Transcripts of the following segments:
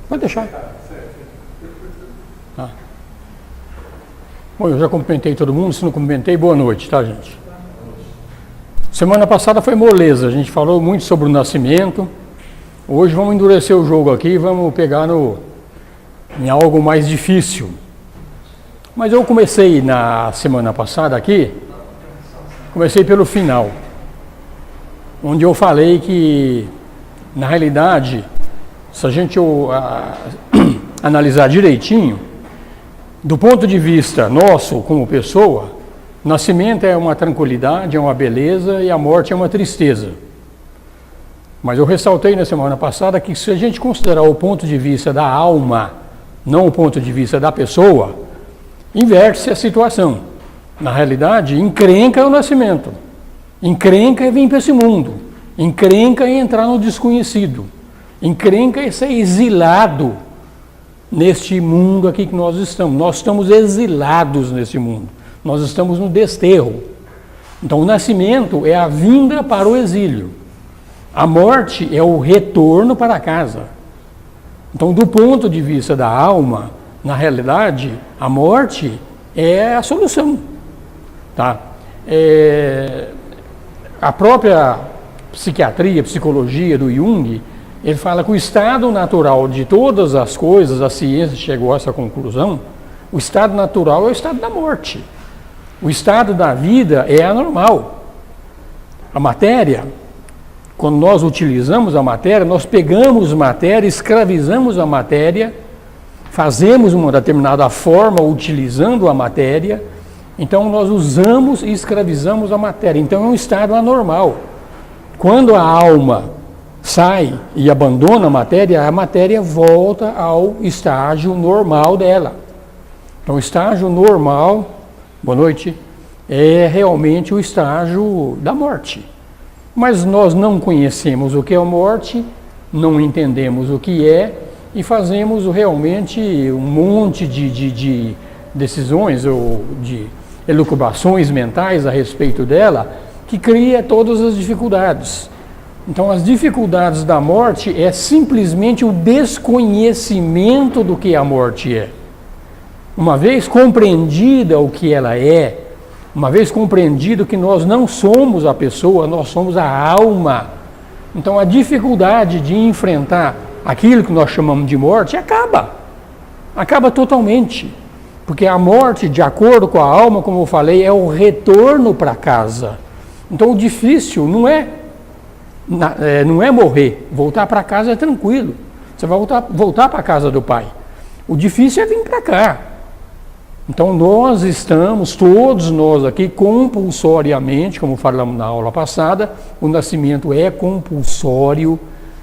Pode deixar. Tá. Bom, eu já cumprimentei todo mundo, se não cumprimentei, boa noite, tá, gente? Semana passada foi moleza, a gente falou muito sobre o nascimento. Hoje vamos endurecer o jogo aqui, vamos pegar em algo mais difícil. Mas eu comecei na semana passada aqui, comecei pelo final, onde eu falei que, na realidade, se a gente analisar direitinho, do ponto de vista nosso como pessoa, nascimento é uma tranquilidade, é uma beleza e a morte é uma tristeza. Mas eu ressaltei na semana passada que se a gente considerar o ponto de vista da alma, não o ponto de vista da pessoa, inverte-se a situação. Na realidade, encrenca é o nascimento. Encrenca é vir para esse mundo. Encrenca é entrar no desconhecido. Encrenca é ser exilado neste mundo aqui que nós estamos. Nós estamos exilados nesse mundo. Nós estamos no desterro. Então, o nascimento é a vinda para o exílio. A morte é o retorno para casa. Então, do ponto de vista da alma, na realidade, a morte é a solução. Tá? A própria psiquiatria, psicologia do Jung, ele fala que o estado natural de todas as coisas, a ciência chegou a essa conclusão, o estado natural é o estado da morte. O estado da vida é anormal. A matéria, quando nós utilizamos a matéria, nós pegamos matéria, escravizamos a matéria, fazemos uma determinada forma utilizando a matéria, então nós usamos e escravizamos a matéria. Então é um estado anormal. Quando a alma sai e abandona a matéria volta ao estágio normal dela. Então o estágio normal, boa noite, é realmente o estágio da morte. Mas nós não conhecemos o que é a morte, não entendemos o que é e fazemos realmente um monte de decisões ou de elucubrações mentais a respeito dela que cria todas as dificuldades. Então, as dificuldades da morte é simplesmente o desconhecimento do que a morte é. Uma vez compreendida o que ela é, uma vez compreendido que nós não somos a pessoa, nós somos a alma. Então a dificuldade de enfrentar aquilo que nós chamamos de morte acaba totalmente. Porque a morte, de acordo com a alma, como eu falei, é o retorno para casa. Então o difícil não é morrer, voltar para casa é tranquilo. Você vai voltar para a casa do Pai. O difícil é vir para cá. Então nós estamos, todos nós aqui, compulsoriamente, como falamos na aula passada, o nascimento é compulsório,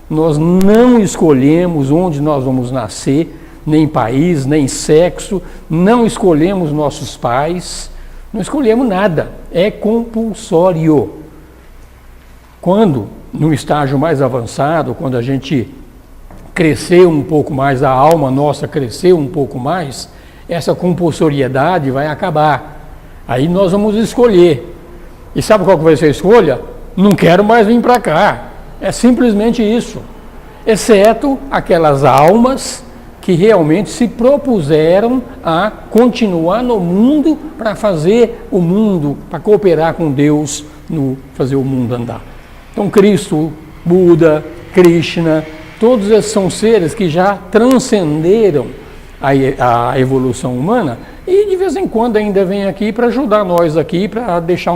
nós não escolhemos onde nós vamos nascer, nem país, nem sexo, não escolhemos nossos pais, não escolhemos nada, é compulsório. Quando, no estágio mais avançado, quando a gente cresceu um pouco mais, a alma nossa cresceu um pouco mais, essa compulsoriedade vai acabar. Aí nós vamos escolher. E sabe qual que vai ser a escolha? Não quero mais vir para cá. É simplesmente isso. Exceto aquelas almas que realmente se propuseram a continuar no mundo para fazer o mundo, para cooperar com Deus no fazer o mundo andar. Então Cristo, Buda, Krishna, todos esses são seres que já transcenderam a evolução humana e de vez em quando ainda vem aqui para ajudar nós aqui, para deixar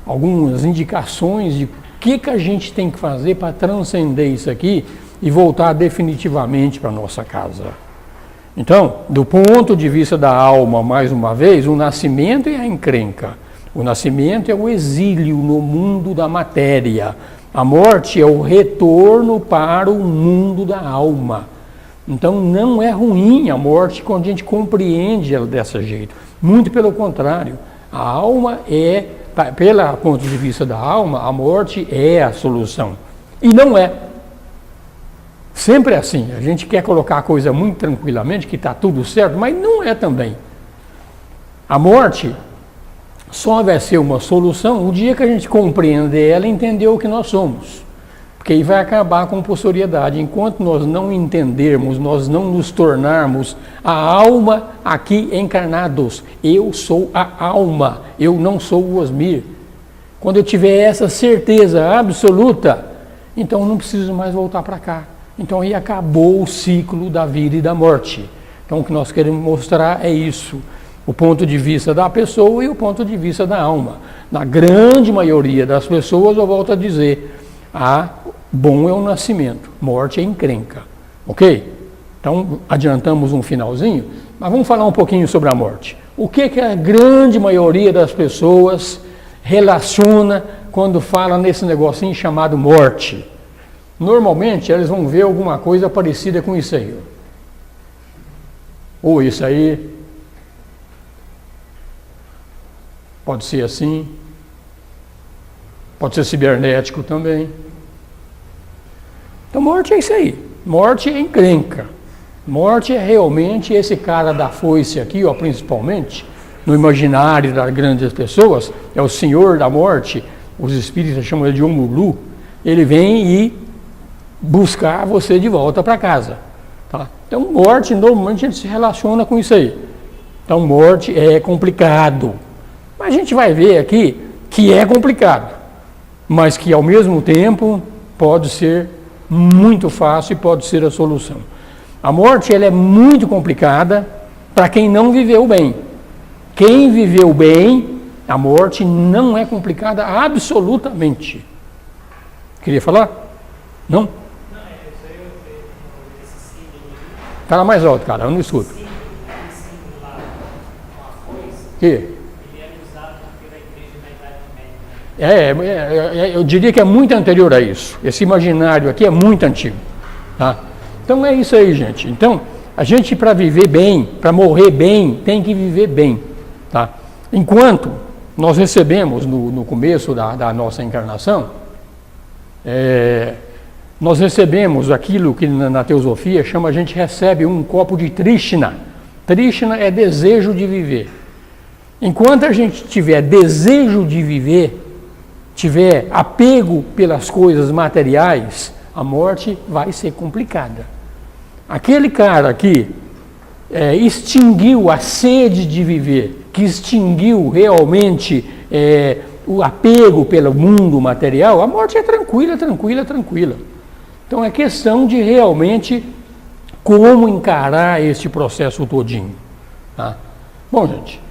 algumas indicações de o que a gente tem que fazer para transcender isso aqui e voltar definitivamente para a nossa casa. Então, do ponto de vista da alma, mais uma vez, o nascimento é a encrenca. O nascimento é o exílio no mundo da matéria. A morte é o retorno para o mundo da alma. Então não é ruim a morte quando a gente compreende ela dessa jeito. Muito pelo contrário. A alma pelo ponto de vista da alma, a morte é a solução. E não é. Sempre é assim. A gente quer colocar a coisa muito tranquilamente, que está tudo certo, mas não é também. A morte só vai ser uma solução o dia que a gente compreender ela e entender o que nós somos. Porque aí vai acabar a compulsoriedade. Enquanto nós não entendermos, nós não nos tornarmos a alma aqui encarnados. Eu sou a alma, eu não sou o Osmir. Quando eu tiver essa certeza absoluta, então eu não preciso mais voltar para cá. Então aí acabou o ciclo da vida e da morte. Então o que nós queremos mostrar é isso. O ponto de vista da pessoa e o ponto de vista da alma. Na grande maioria das pessoas, eu volto a dizer, bom é o nascimento, morte é encrenca. Ok? Então adiantamos um finalzinho, mas vamos falar um pouquinho sobre a morte. O que a grande maioria das pessoas relaciona quando fala nesse negocinho chamado morte? Normalmente eles vão ver alguma coisa parecida com isso aí. Ou isso aí, pode ser assim, pode ser cibernético também. Então morte é isso aí, morte é encrenca. Morte é realmente esse cara da foice aqui, ó, principalmente, no imaginário das grandes pessoas, é o senhor da morte, os espíritas chamam ele de Omulu, ele vem e buscar você de volta para casa. Tá? Então morte, normalmente a gente se relaciona com isso aí. Então morte é complicado. Mas a gente vai ver aqui que é complicado, mas que ao mesmo tempo pode ser muito fácil e pode ser a solução. A morte ela é muito complicada para quem não viveu bem. Quem viveu bem, a morte não é complicada absolutamente. Queria falar? Não? Não, é só eu ver esse símbolo aí. Fala mais alto, cara, eu não escuto. Esse símbolo lá, com a foice, Que? ele era usado pela igreja na Idade Média. Eu diria que é muito anterior a isso. Esse imaginário aqui é muito antigo. Tá? Então é isso aí, gente. Então, a gente para viver bem, para morrer bem, tem que viver bem. Tá? Enquanto nós recebemos no começo da nossa encarnação, nós recebemos aquilo que na teosofia chama, a gente recebe um copo de Trishna. Trishna é desejo de viver. Enquanto a gente tiver desejo de viver, tiver apego pelas coisas materiais, a morte vai ser complicada. Aquele cara que extinguiu a sede de viver, que extinguiu realmente o apego pelo mundo material, a morte é tranquila, tranquila, tranquila. Então é questão de realmente como encarar este processo todinho. Tá? Bom, gente,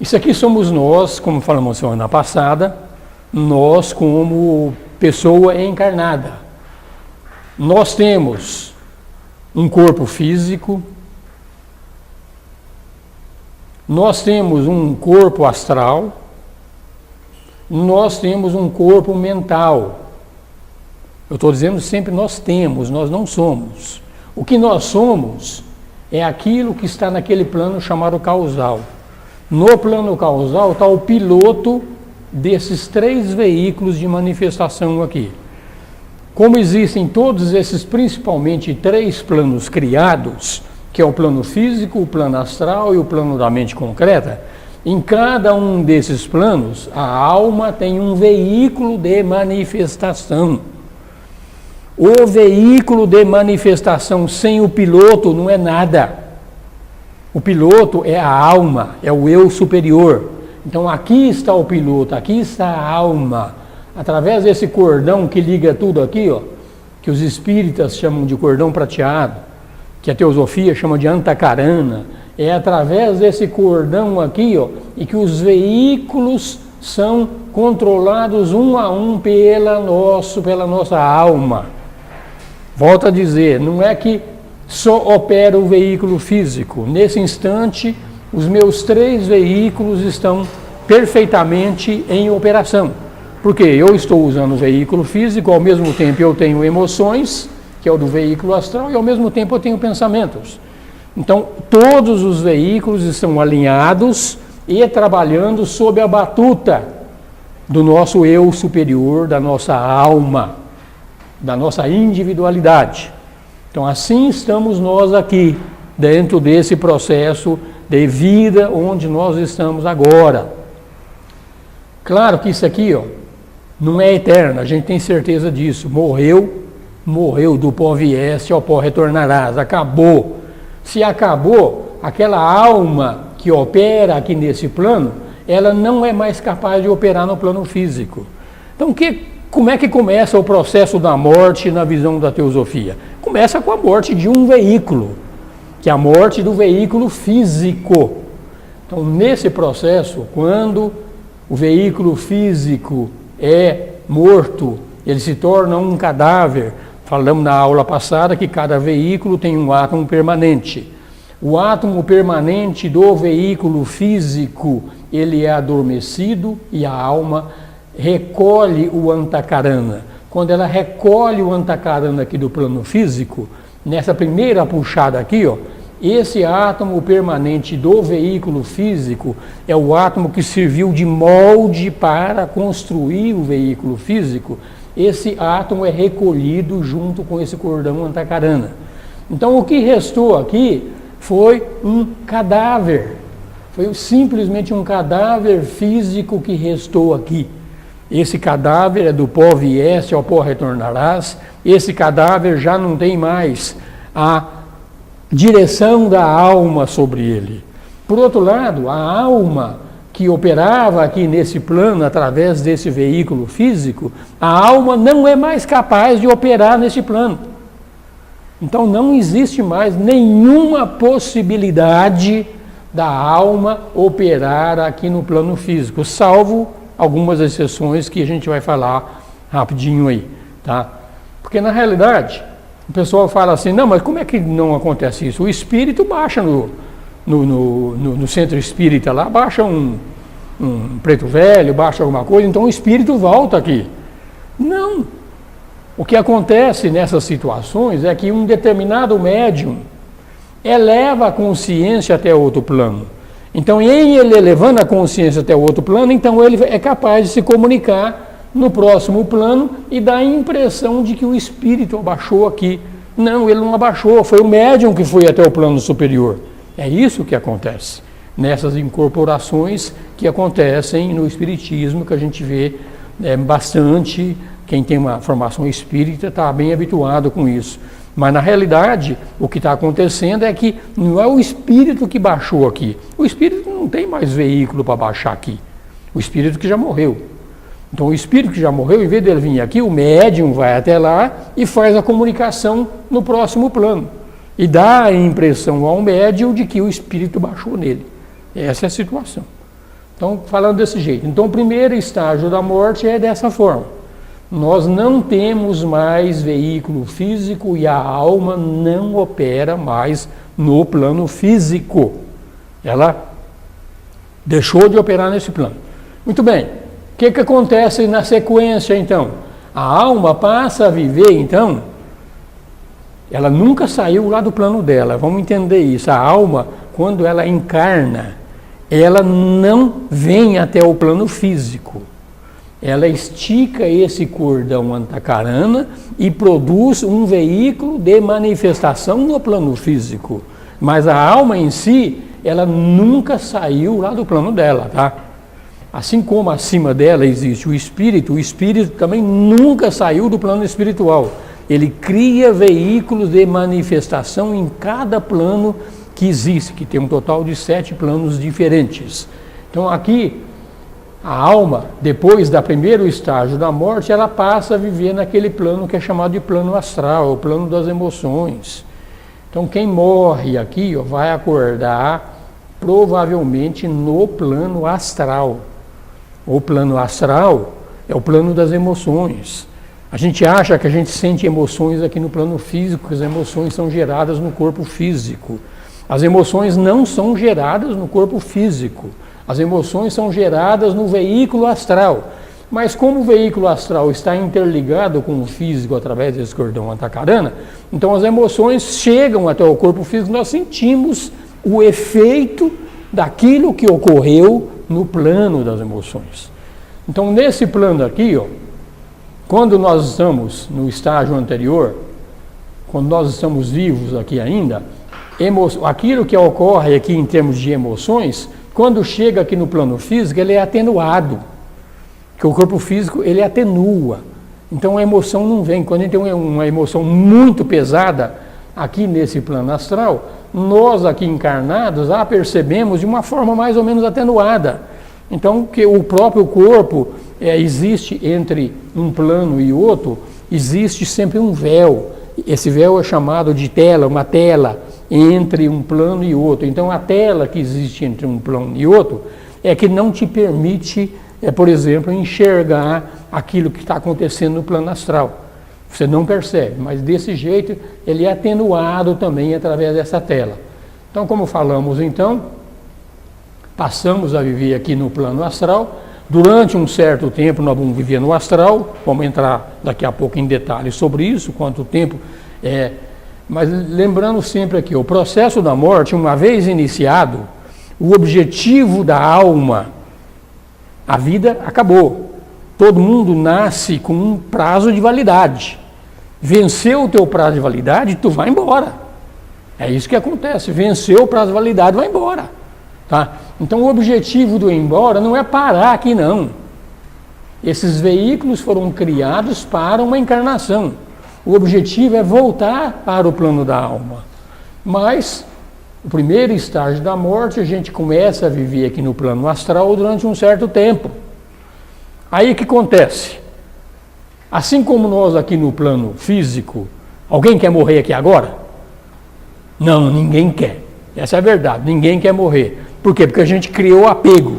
isso aqui somos nós, como falamos semana passada, nós como pessoa encarnada. Nós temos um corpo físico, nós temos um corpo astral, nós temos um corpo mental. Eu estou dizendo sempre nós temos, nós não somos. O que nós somos é aquilo que está naquele plano chamado causal. No plano causal está o piloto desses 3 veículos de manifestação aqui. Como existem todos esses, principalmente 3 planos criados, que é o plano físico, o plano astral e o plano da mente concreta, em cada um desses planos, a alma tem um veículo de manifestação. O veículo de manifestação sem o piloto não é nada. O piloto é a alma, é o eu superior. Então aqui está o piloto, aqui está a alma. Através desse cordão que liga tudo aqui, ó, que os espíritas chamam de cordão prateado, que a teosofia chama de antacarana, é através desse cordão aqui, ó, e que os veículos são controlados um a um pela nossa alma. Volto a dizer, não é que só opera o veículo físico. Nesse instante, os meus 3 veículos estão perfeitamente em operação. Porque eu estou usando o veículo físico, ao mesmo tempo eu tenho emoções, que é o do veículo astral, e ao mesmo tempo eu tenho pensamentos. Então, todos os veículos estão alinhados e trabalhando sob a batuta do nosso eu superior, da nossa alma, da nossa individualidade. Então, assim estamos nós aqui, dentro desse processo de vida onde nós estamos agora. Claro que isso aqui, ó, não é eterna, a gente tem certeza disso. Morreu, do pó viesse, ao pó retornarás, acabou. Se acabou, aquela alma que opera aqui nesse plano, ela não é mais capaz de operar no plano físico. Então, como é que começa o processo da morte na visão da teosofia? Começa com a morte de um veículo, que é a morte do veículo físico. Então, nesse processo, quando o veículo físico é morto, ele se torna um cadáver. Falamos na aula passada que cada veículo tem um átomo permanente. O átomo permanente do veículo físico, ele é adormecido e a alma recolhe o antakarana. Quando ela recolhe o antakarana aqui do plano físico, nessa primeira puxada aqui, ó, esse átomo permanente do veículo físico é o átomo que serviu de molde para construir o veículo físico. Esse átomo é recolhido junto com esse cordão antakarana. Então, o que restou aqui foi um cadáver. Foi simplesmente um cadáver físico que restou aqui. Esse cadáver é do pó viesse, ao pó retornarás. Esse cadáver já não tem mais a direção da alma sobre ele. Por outro lado, a alma que operava aqui nesse plano através desse veículo físico, a alma não é mais capaz de operar nesse plano. Então não existe mais nenhuma possibilidade da alma operar aqui no plano físico, salvo algumas exceções que a gente vai falar rapidinho aí, tá? Porque na realidade, o pessoal fala assim, não, mas como é que não acontece isso? O espírito baixa no centro espírita lá, baixa um preto velho, baixa alguma coisa, então o espírito volta aqui. Não. O que acontece nessas situações é que um determinado médium eleva a consciência até outro plano. Então, em ele elevando a consciência até outro plano, então ele é capaz de se comunicar no próximo plano e dá a impressão de que o espírito abaixou aqui. Não, ele não abaixou, foi o médium que foi até o plano superior. É isso que acontece nessas incorporações que acontecem no espiritismo, que a gente vê bastante. Quem tem uma formação espírita está bem habituado com isso. Mas, na realidade, o que está acontecendo é que não é o espírito que baixou aqui. O espírito não tem mais veículo para baixar aqui. O espírito que já morreu. Então, o espírito que já morreu, em vez dele vir aqui, o médium vai até lá e faz a comunicação no próximo plano. E dá a impressão ao médium de que o espírito baixou nele. Essa é a situação. Então, falando desse jeito. Então, o primeiro estágio da morte é dessa forma. Nós não temos mais veículo físico e a alma não opera mais no plano físico. Ela deixou de operar nesse plano. Muito bem. O que acontece na sequência, então? A alma passa a viver, então, ela nunca saiu lá do plano dela. Vamos entender isso. A alma, quando ela encarna, ela não vem até o plano físico. Ela estica esse cordão antakarana e produz um veículo de manifestação no plano físico. Mas a alma em si, ela nunca saiu lá do plano dela, tá? Assim como acima dela existe o espírito também nunca saiu do plano espiritual. Ele cria veículos de manifestação em cada plano que existe, que tem um total de 7 planos diferentes. Então aqui, a alma, depois do primeiro estágio da morte, ela passa a viver naquele plano que é chamado de plano astral, o plano das emoções. Então quem morre aqui vai acordar provavelmente no plano astral. O plano astral é o plano das emoções. A gente acha que a gente sente emoções aqui no plano físico, as emoções são geradas no corpo físico. As emoções não são geradas no corpo físico. As emoções são geradas no veículo astral. Mas como o veículo astral está interligado com o físico através desse cordão antakarana, então as emoções chegam até o corpo físico, nós sentimos o efeito daquilo que ocorreu no plano das emoções. Então, nesse plano aqui, quando nós estamos no estágio anterior, quando nós estamos vivos aqui ainda, aquilo que ocorre aqui em termos de emoções, quando chega aqui no plano físico, ele é atenuado. Porque o corpo físico, ele atenua. Então a emoção não vem. Quando a gente tem uma emoção muito pesada aqui nesse plano astral, nós aqui encarnados a percebemos de uma forma mais ou menos atenuada. Então, que o próprio corpo existe entre um plano e outro, existe sempre um véu. Esse véu é chamado de tela, uma tela entre um plano e outro. Então, a tela que existe entre um plano e outro é que não te permite, por exemplo, enxergar aquilo que está acontecendo no plano astral. Você não percebe, mas desse jeito ele é atenuado também através dessa tela. Então, como falamos então, passamos a viver aqui no plano astral. Durante um certo tempo nós vamos viver no astral, vamos entrar daqui a pouco em detalhes sobre isso, quanto tempo é. Mas lembrando sempre aqui, o processo da morte, uma vez iniciado, o objetivo da alma, a vida acabou. Todo mundo nasce com um prazo de validade. Venceu o teu prazo de validade, tu vai embora. É isso que acontece. Venceu o prazo de validade, vai embora. Tá? Então o objetivo do ir embora não é parar aqui não. Esses veículos foram criados para uma encarnação. O objetivo é voltar para o plano da alma. Mas o primeiro estágio da morte a gente começa a viver aqui no plano astral durante um certo tempo. Aí o que acontece? Assim como nós aqui no plano físico, alguém quer morrer aqui agora? Não, ninguém quer. Essa é a verdade, ninguém quer morrer. Por quê? Porque a gente criou apego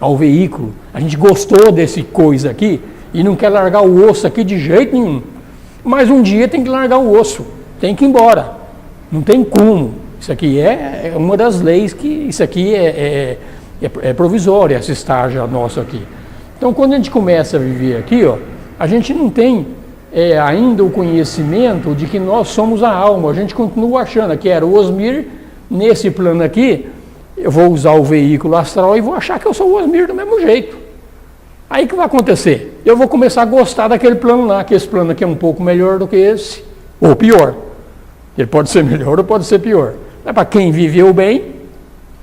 ao veículo, a gente gostou desse coisa aqui e não quer largar o osso aqui de jeito nenhum. Mas um dia tem que largar o osso, tem que ir embora. Não tem como. Isso aqui é uma das leis que isso aqui é provisória, esse estágio nosso aqui. Então, quando a gente começa a viver aqui, ó, a gente não tem ainda o conhecimento de que nós somos a alma. A gente continua achando que era o Osmir, nesse plano aqui, eu vou usar o veículo astral e vou achar que eu sou o Osmir do mesmo jeito. Aí o que vai acontecer? Eu vou começar a gostar daquele plano lá, que esse plano aqui é um pouco melhor do que esse, ou pior. Ele pode ser melhor ou pode ser pior. Mas para quem viveu bem,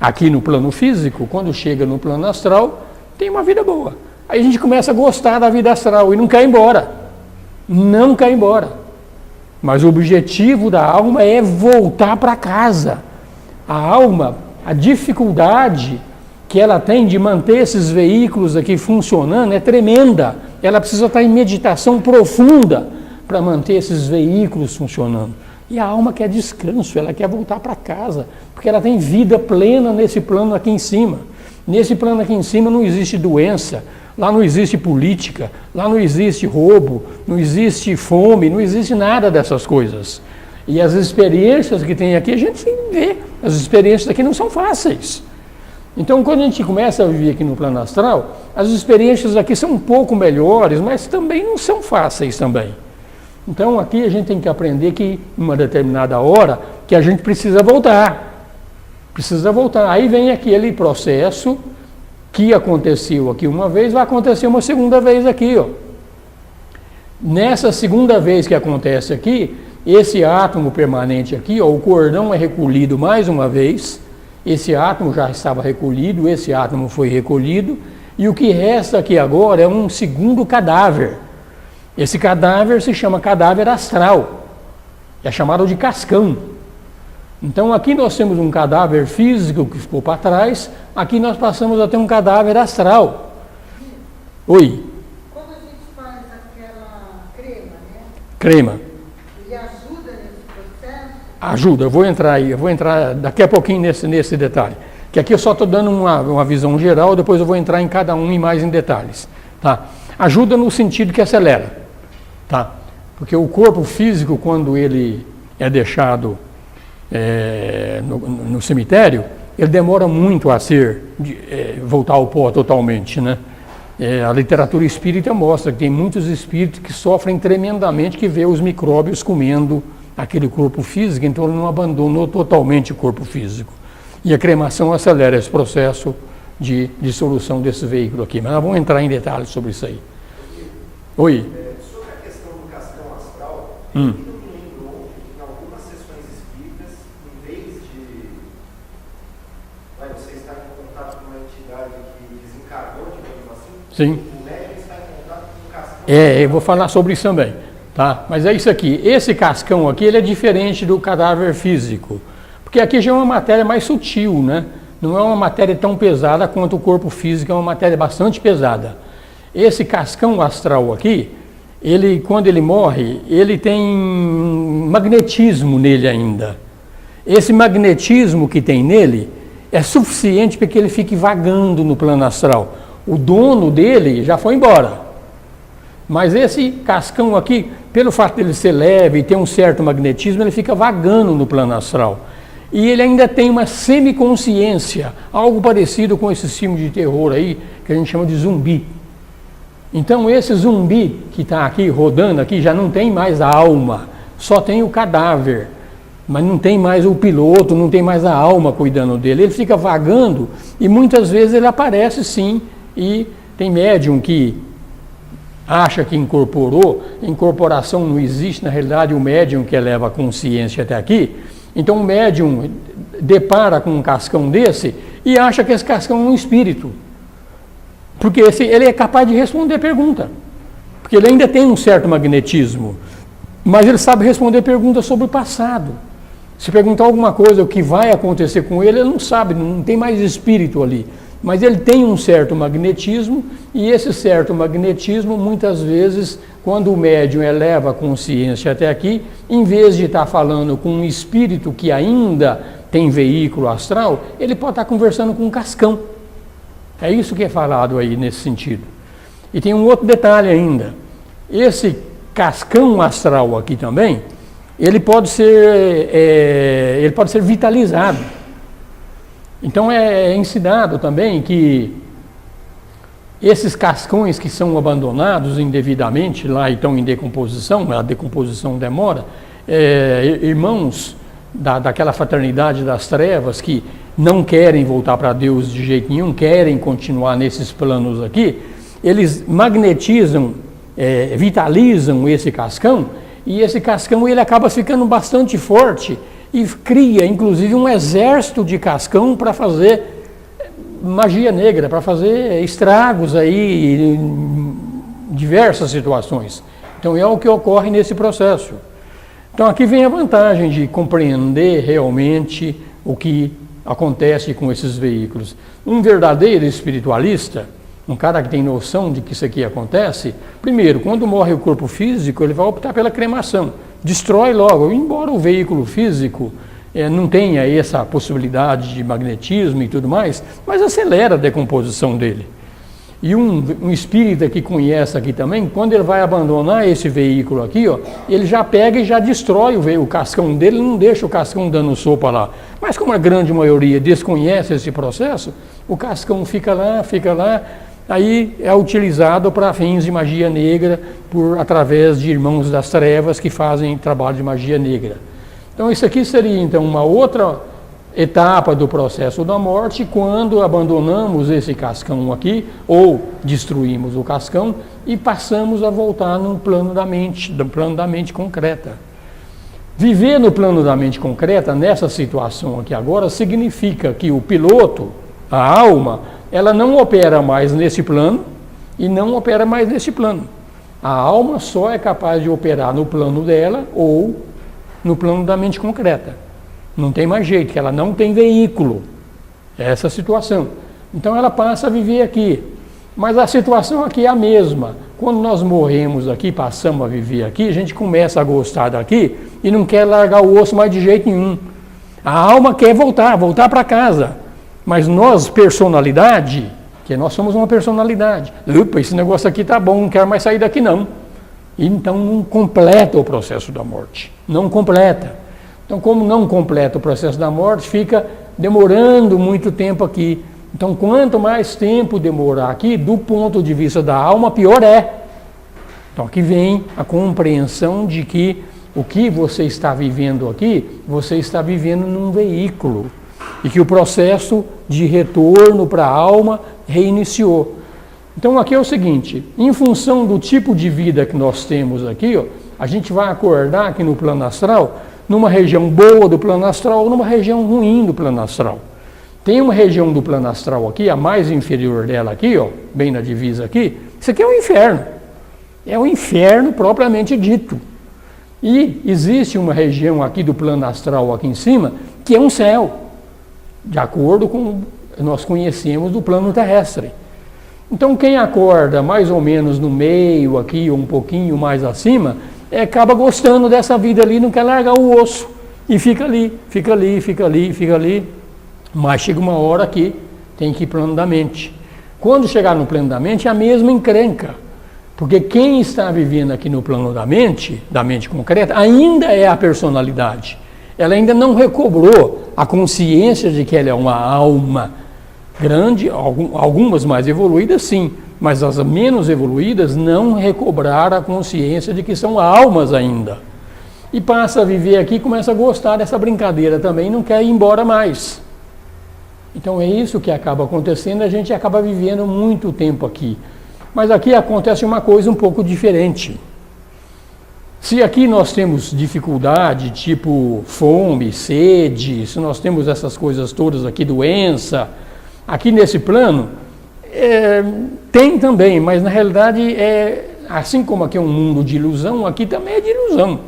aqui no plano físico, quando chega no plano astral, tem uma vida boa. Aí a gente começa a gostar da vida astral e não quer ir embora. Não quer ir embora. Mas o objetivo da alma é voltar para casa. A alma, a dificuldade que ela tem de manter esses veículos aqui funcionando é tremenda. Ela precisa estar em meditação profunda para manter esses veículos funcionando. E a alma quer descanso, ela quer voltar para casa, porque ela tem vida plena nesse plano aqui em cima. Nesse plano aqui em cima não existe doença, lá não existe política, lá não existe roubo, não existe fome, não existe nada dessas coisas. E as experiências que tem aqui, a gente vê, as experiências aqui não são fáceis. Então, quando a gente começa a viver aqui no plano astral, as experiências aqui são um pouco melhores, mas também não são fáceis também. Então, aqui a gente tem que aprender que, em uma determinada hora, que a gente precisa voltar. Precisa voltar. Aí vem aquele processo que aconteceu aqui uma vez, vai acontecer uma segunda vez aqui, ó. Nessa segunda vez que acontece aqui, esse átomo permanente aqui, ó, o cordão é recolhido mais uma vez. Esse átomo já estava recolhido, esse átomo foi recolhido, e o que resta aqui agora é um segundo cadáver. Esse cadáver se chama cadáver astral, é chamado de cascão. Então aqui nós temos um cadáver físico que ficou para trás, aqui nós passamos a ter um cadáver astral. Oi? Quando a gente faz aquela crema, né? Crema. Ele ajuda nesse processo? Ajuda, eu vou entrar daqui a pouquinho nesse detalhe. Que aqui eu só estou dando uma visão geral, depois eu vou entrar em cada um e mais em detalhes. Tá? Ajuda no sentido que acelera. Tá? Porque o corpo físico, quando ele é deixado no cemitério, ele demora muito a voltar ao pó totalmente, né? A literatura espírita mostra que tem muitos espíritos que sofrem tremendamente, que vê os micróbios comendo aquele corpo físico, então ele não abandonou totalmente o corpo físico. E a cremação acelera esse processo de dissolução desse veículo aqui. Mas nós vamos entrar em detalhes sobre isso aí. Oi? Sobre a questão do cascão astral, eu me lembrou que em algumas sessões espíritas, em vez de você estar em contato com uma entidade que desencarnou, digamos assim, Sim. o médium Eu vou falar sobre isso também, tá? Mas é isso aqui. Esse cascão aqui, ele é diferente do cadáver físico, porque aqui já é uma matéria mais sutil, né? Não é uma matéria tão pesada quanto o corpo físico, é uma matéria bastante pesada. Esse cascão astral aqui, ele, quando ele morre, ele tem magnetismo nele ainda. Esse magnetismo que tem nele é suficiente para que ele fique vagando no plano astral. O dono dele já foi embora. Mas esse cascão aqui, pelo fato dele ser leve e ter um certo magnetismo, ele fica vagando no plano astral. E ele ainda tem uma semiconsciência, algo parecido com esse filme de terror aí, que a gente chama de zumbi. Então esse zumbi que está aqui, rodando aqui, já não tem mais a alma, só tem o cadáver. Mas não tem mais o piloto, não tem mais a alma cuidando dele. Ele fica vagando e muitas vezes ele aparece sim, e tem médium que acha que incorporou. Incorporação não existe, na realidade o médium que eleva a consciência até aqui. Então o médium depara com um cascão desse e acha que esse cascão é um espírito. Porque ele é capaz de responder pergunta. Porque ele ainda tem um certo magnetismo. Mas ele sabe responder perguntas sobre o passado. Se perguntar alguma coisa, o que vai acontecer com ele, ele não sabe, não tem mais espírito ali. Mas ele tem um certo magnetismo, e esse certo magnetismo, muitas vezes, quando o médium eleva a consciência até aqui, em vez de estar falando com um espírito que ainda tem veículo astral, ele pode estar conversando com um cascão. É isso que é falado aí nesse sentido. E tem um outro detalhe ainda. Esse cascão astral aqui também, ele pode ser vitalizado. Então é ensinado também que esses cascões que são abandonados indevidamente lá e estão em decomposição, a decomposição demora, irmãos daquela fraternidade das trevas que não querem voltar para Deus de jeito nenhum, querem continuar nesses planos aqui, eles magnetizam, vitalizam esse cascão, e esse cascão ele acaba ficando bastante forte e cria inclusive um exército de cascão para fazer magia negra, para fazer estragos aí em diversas situações. Então é o que ocorre nesse processo. Então aqui vem a vantagem de compreender realmente o que acontece com esses veículos. Um verdadeiro espiritualista, um cara que tem noção de que isso aqui acontece, primeiro, quando morre o corpo físico, ele vai optar pela cremação. Destrói logo, embora o veículo físico não tenha essa possibilidade de magnetismo e tudo mais, mas acelera a decomposição dele. E um espírita que conhece aqui também, quando ele vai abandonar esse veículo aqui, ó, ele já pega e já destrói o cascão dele, não deixa o cascão dando sopa lá. Mas como a grande maioria desconhece esse processo, o cascão fica lá, aí é utilizado para fins de magia negra através de irmãos das trevas que fazem trabalho de magia negra. Então isso aqui seria então uma outra etapa do processo da morte, quando abandonamos esse cascão aqui, ou destruímos o cascão e passamos a voltar no plano da mente concreta. Viver no plano da mente concreta, nessa situação aqui agora, significa que o piloto, a alma, ela não opera mais nesse plano e não opera mais nesse plano. A alma só é capaz de operar no plano dela ou no plano da mente concreta. Não tem mais jeito, que ela não tem veículo. É essa a situação. Então ela passa a viver aqui. Mas a situação aqui é a mesma. Quando nós morremos aqui, passamos a viver aqui, a gente começa a gostar daqui e não quer largar o osso mais de jeito nenhum. A alma quer voltar para casa. Mas nós, personalidade, que nós somos uma personalidade. Opa, esse negócio aqui tá bom, não quero mais sair daqui não. Então não completa o processo da morte. Não completa. Então, como não completa o processo da morte, fica demorando muito tempo aqui. Então, quanto mais tempo demorar aqui, do ponto de vista da alma, pior é. Então, aqui vem a compreensão de que o que você está vivendo aqui, você está vivendo num veículo. E que o processo de retorno para a alma reiniciou. Então, aqui é o seguinte, em função do tipo de vida que nós temos aqui, ó, a gente vai acordar aqui no plano astral, numa região boa do plano astral ou numa região ruim do plano astral. Tem uma região do plano astral aqui, a mais inferior dela aqui, ó, bem na divisa aqui, isso aqui é o inferno. É o inferno propriamente dito. E existe uma região aqui do plano astral, aqui em cima, que é um céu, de acordo com o que nós conhecemos do plano terrestre. Então, quem acorda mais ou menos no meio aqui, ou um pouquinho mais acima, acaba gostando dessa vida ali, não quer largar o osso. E fica ali, fica ali, fica ali, fica ali. Mas chega uma hora que tem que ir para o plano da mente. Quando chegar no plano da mente, é a mesma encrenca. Porque quem está vivendo aqui no plano da mente concreta, ainda é a personalidade. Ela ainda não recobrou a consciência de que ela é uma alma grande, algumas mais evoluídas sim, mas as menos evoluídas não recobraram a consciência de que são almas ainda. E passa a viver aqui e começa a gostar dessa brincadeira também, não quer ir embora mais. Então é isso que acaba acontecendo, a gente acaba vivendo muito tempo aqui. Mas aqui acontece uma coisa um pouco diferente. Se aqui nós temos dificuldade, tipo fome, sede, se nós temos essas coisas todas aqui, doença, aqui nesse plano, tem também, mas na realidade, assim como aqui é um mundo de ilusão, aqui também é de ilusão.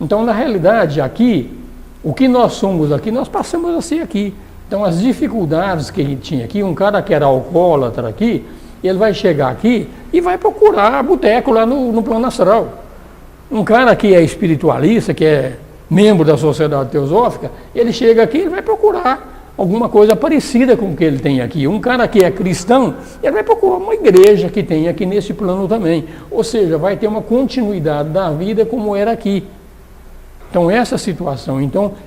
Então, na realidade, aqui, o que nós somos aqui, nós passamos a ser aqui. Então, as dificuldades que a gente tinha aqui, um cara que era alcoólatra aqui, ele vai chegar aqui e vai procurar boteco lá no plano astral. Um cara que é espiritualista, que é membro da Sociedade Teosófica, ele chega aqui e vai procurar alguma coisa parecida com o que ele tem aqui. Um cara que é cristão, ele vai procurar uma igreja que tem aqui nesse plano também. Ou seja, vai ter uma continuidade da vida como era aqui. Então, essa situação,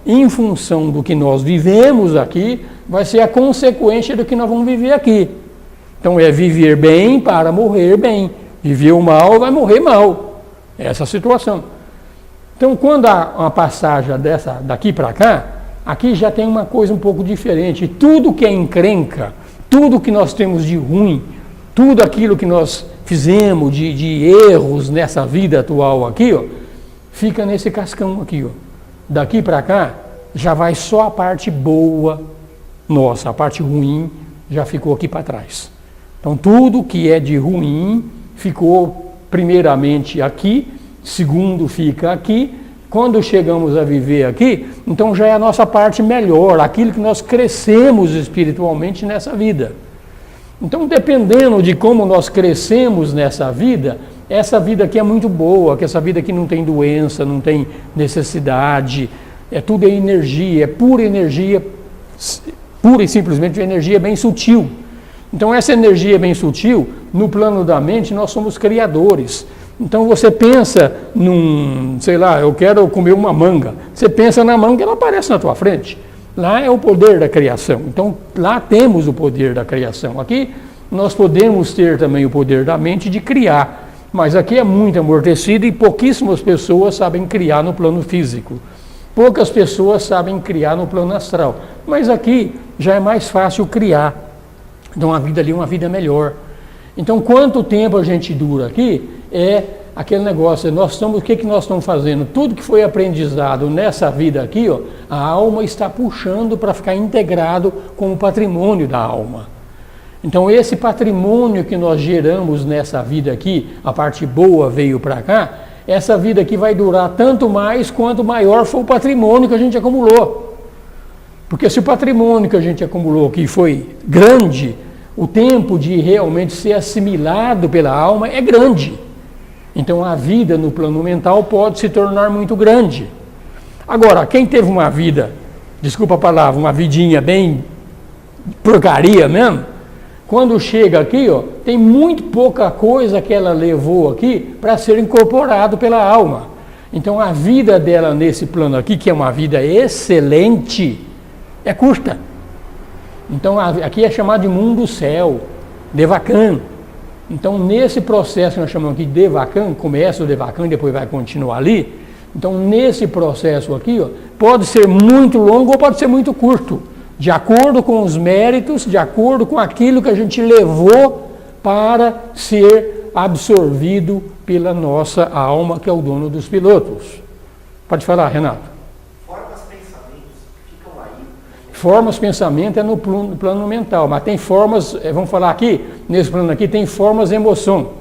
em função do que nós vivemos aqui, vai ser a consequência do que nós vamos viver aqui. Então, é viver bem para morrer bem. Viver o mal, vai morrer mal. Essa é a situação. Então, quando há uma passagem daqui para cá, aqui já tem uma coisa um pouco diferente. Tudo que é encrenca, tudo que nós temos de ruim, tudo aquilo que nós fizemos de erros nessa vida atual aqui, ó, fica nesse cascão aqui, ó. Daqui para cá, já vai só a parte boa nossa, a parte ruim já ficou aqui para trás. Então, tudo que é de ruim ficou primeiramente aqui, segundo fica aqui. Quando chegamos a viver aqui, então já é a nossa parte melhor, aquilo que nós crescemos espiritualmente nessa vida. Então, dependendo de como nós crescemos nessa vida, essa vida aqui é muito boa, que essa vida aqui não tem doença, não tem necessidade, tudo é energia, é pura energia, pura e simplesmente energia bem sutil. Então, essa energia bem sutil, no plano da mente, nós somos criadores. Então, você pensa sei lá, eu quero comer uma manga. Você pensa na manga, ela aparece na tua frente. Lá é o poder da criação. Então, lá temos o poder da criação. Aqui, nós podemos ter também o poder da mente de criar. Mas aqui é muito amortecido e pouquíssimas pessoas sabem criar no plano físico. Poucas pessoas sabem criar no plano astral. Mas aqui já é mais fácil criar. Então, a vida ali é uma vida melhor. Então, quanto tempo a gente dura aqui é aquele negócio, o que nós estamos fazendo? Tudo que foi aprendizado nessa vida aqui, ó, a alma está puxando para ficar integrado com o patrimônio da alma. Então, esse patrimônio que nós geramos nessa vida aqui, a parte boa veio para cá, essa vida aqui vai durar tanto mais quanto maior for o patrimônio que a gente acumulou. Porque se o patrimônio que a gente acumulou aqui foi grande, o tempo de realmente ser assimilado pela alma é grande. Então, a vida no plano mental pode se tornar muito grande. Agora, quem teve uma vida, desculpa a palavra, uma vidinha bem porcaria mesmo, quando chega aqui, ó, tem muito pouca coisa que ela levou aqui para ser incorporado pela alma. Então, a vida dela nesse plano aqui, que é uma vida excelente, é curta. Então, aqui é chamado de mundo céu, Devakan. Então, nesse processo que nós chamamos aqui de Devakan, começa o Devakan e depois vai continuar ali. Então, nesse processo aqui, ó, pode ser muito longo ou pode ser muito curto, de acordo com os méritos, de acordo com aquilo que a gente levou para ser absorvido pela nossa alma, que é o dono dos pilotos. Pode falar, Renato. Formas, pensamento é no plano mental, mas tem formas, vamos falar aqui, nesse plano aqui, tem formas emoção.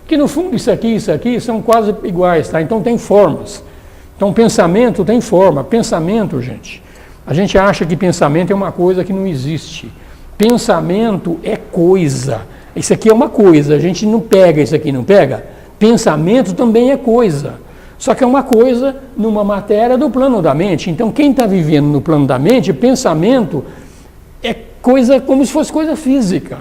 Que no fundo isso aqui são quase iguais, tá? Então tem formas. Então pensamento tem forma. Pensamento, gente, a gente acha que pensamento é uma coisa que não existe. Pensamento é coisa. Isso aqui é uma coisa, a gente não pega isso aqui, não pega? Pensamento também é coisa. Só que é uma coisa numa matéria do plano da mente. Então quem está vivendo no plano da mente, pensamento é coisa como se fosse coisa física.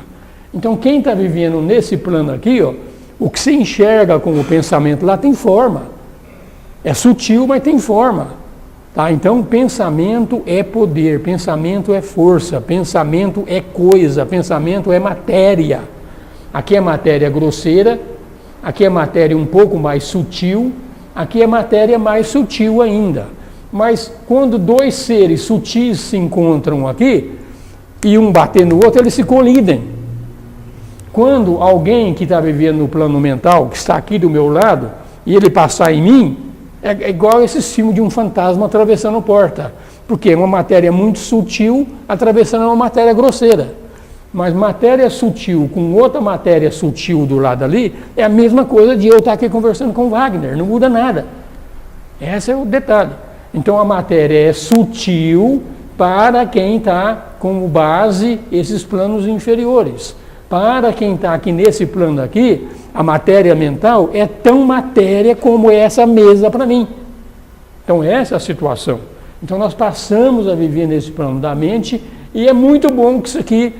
Então quem está vivendo nesse plano aqui, ó, o que se enxerga como pensamento lá tem forma. É sutil, mas tem forma. Tá? Então pensamento é poder, pensamento é força, pensamento é coisa, pensamento é matéria. Aqui é matéria grosseira, aqui é matéria um pouco mais sutil, aqui é matéria mais sutil ainda. Mas quando dois seres sutis se encontram aqui, e um bater no outro, eles se colidem. Quando alguém que está vivendo no plano mental, que está aqui do meu lado, e ele passar em mim, é igual esse filme de um fantasma atravessando a porta. Porque é uma matéria muito sutil atravessando uma matéria grosseira. Mas matéria sutil com outra matéria sutil do lado ali, é a mesma coisa de eu estar aqui conversando com o Wagner, não muda nada. Esse é o detalhe. Então a matéria é sutil para quem está como base esses planos inferiores. Para quem está aqui nesse plano aqui, a matéria mental é tão matéria como essa mesa para mim. Então essa é a situação. Então nós passamos a viver nesse plano da mente e é muito bom que isso aqui,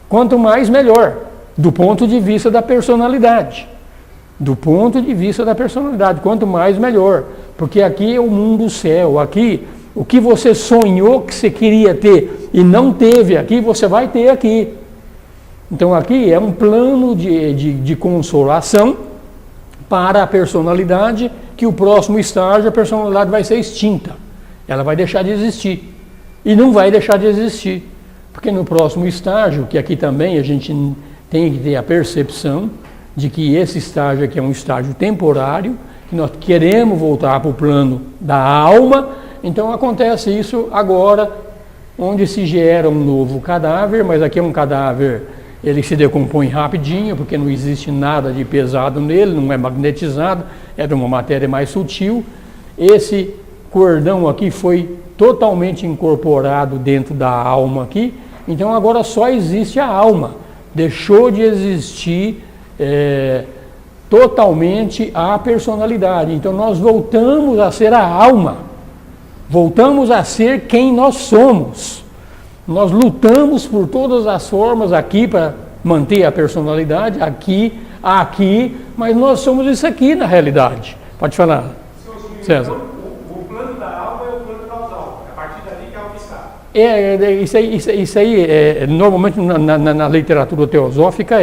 quanto mais melhor, do ponto de vista da personalidade. Do ponto de vista da personalidade, quanto mais melhor. Porque aqui é o mundo céu, aqui o que você sonhou que você queria ter e não teve aqui, você vai ter aqui. Então aqui é um plano de consolação para a personalidade, que o próximo estágio a personalidade vai ser extinta. Ela vai deixar de existir. E não vai deixar de existir. Porque no próximo estágio, que aqui também a gente tem que ter a percepção de que esse estágio aqui é um estágio temporário, que nós queremos voltar para o plano da alma, então acontece isso agora, onde se gera um novo cadáver, mas aqui é um cadáver, ele se decompõe rapidinho, porque não existe nada de pesado nele, não é magnetizado, é de uma matéria mais sutil. Esse cordão aqui foi totalmente incorporado dentro da alma aqui, então agora só existe a alma. Deixou de existir totalmente a personalidade. Então nós voltamos a ser a alma, voltamos a ser quem nós somos. Nós lutamos por todas as formas aqui para manter a personalidade, aqui, mas nós somos isso aqui na realidade. Pode falar, César. O plano da alma é o plano causal, é a partir dali que a alma está. Isso aí normalmente na literatura teosófica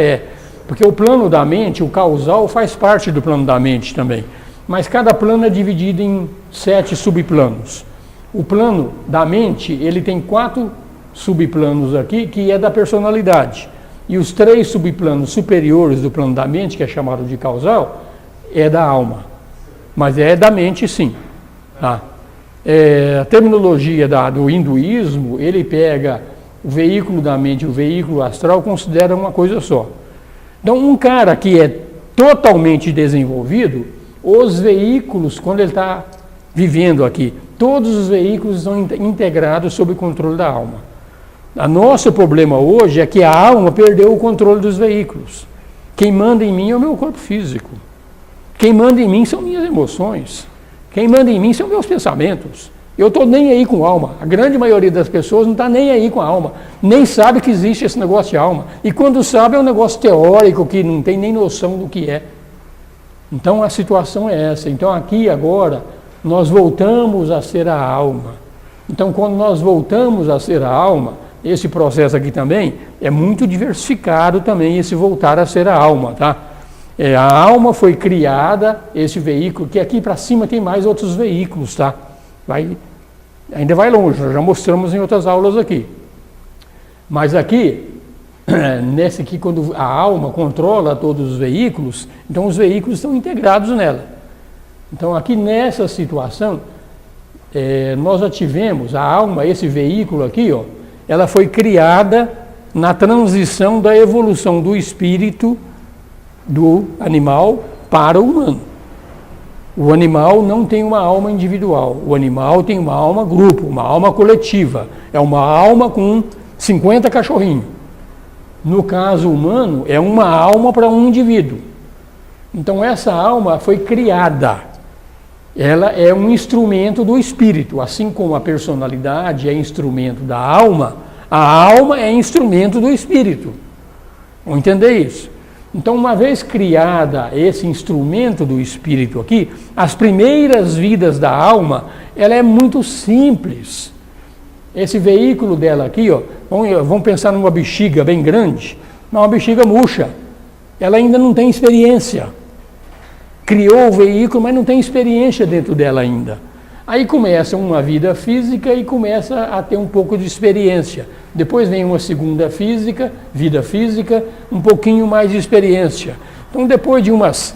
porque o plano da mente, o causal, faz parte do plano da mente também. Mas cada plano é dividido em 7 subplanos. O plano da mente, ele tem 4 subplanos aqui, que é da personalidade. E os 3 subplanos superiores do plano da mente, que é chamado de causal, é da alma. Mas é da mente, sim. Tá? A terminologia do hinduísmo, ele pega o veículo da mente e o veículo astral, considera uma coisa só. Então, um cara que é totalmente desenvolvido, os veículos, quando ele está vivendo aqui, todos os veículos estão integrados sob o controle da alma. O nosso problema hoje é que a alma perdeu o controle dos veículos. Quem manda em mim é o meu corpo físico. Quem manda em mim são minhas emoções. Quem manda em mim são meus pensamentos. Eu estou nem aí com a alma. A grande maioria das pessoas não está nem aí com a alma. Nem sabe que existe esse negócio de alma. E quando sabe é um negócio teórico que não tem nem noção do que é. Então a situação é essa. Então aqui agora nós voltamos a ser a alma. Então quando nós voltamos a ser a alma, esse processo aqui também é muito diversificado também, esse voltar a ser a alma, tá? A alma foi criada, esse veículo, que aqui para cima tem mais outros veículos, tá? Ainda vai longe, nós já mostramos em outras aulas aqui. Mas aqui, nesse aqui, quando a alma controla todos os veículos, então os veículos estão integrados nela. Então aqui nessa situação, nós já tivemos a alma, esse veículo aqui, ó, ela foi criada na transição da evolução do espírito do animal para o humano. O animal não tem uma alma individual, o animal tem uma alma grupo, uma alma coletiva, é uma alma com 50 cachorrinhos. No caso humano, é uma alma para um indivíduo. Então essa alma foi criada, ela é um instrumento do espírito, assim como a personalidade é instrumento da alma, a alma é instrumento do espírito. Vamos entender isso? Então, uma vez criada esse instrumento do espírito aqui, as primeiras vidas da alma, ela é muito simples. Esse veículo dela aqui, ó, vamos pensar numa bexiga bem grande, uma bexiga murcha. Ela ainda não tem experiência. Criou o veículo, mas não tem experiência dentro dela ainda. Aí começa uma vida física e começa a ter um pouco de experiência. Depois vem uma segunda vida física, um pouquinho mais de experiência. Então, depois de umas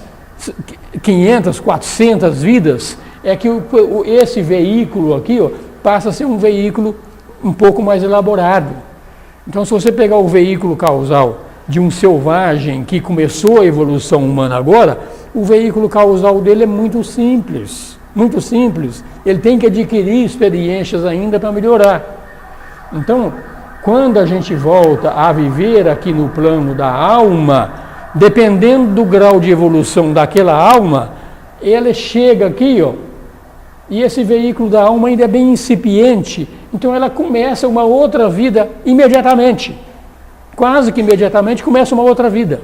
500, 400 vidas, é que esse veículo aqui, ó, passa a ser um veículo um pouco mais elaborado. Então, se você pegar o veículo causal de um selvagem que começou a evolução humana agora, o veículo causal dele é muito simples. Muito simples. Ele tem que adquirir experiências ainda para melhorar. Então, quando a gente volta a viver aqui no plano da alma, dependendo do grau de evolução daquela alma, ela chega aqui, ó, e esse veículo da alma ainda é bem incipiente, então ela começa uma outra vida imediatamente. Quase que imediatamente começa uma outra vida.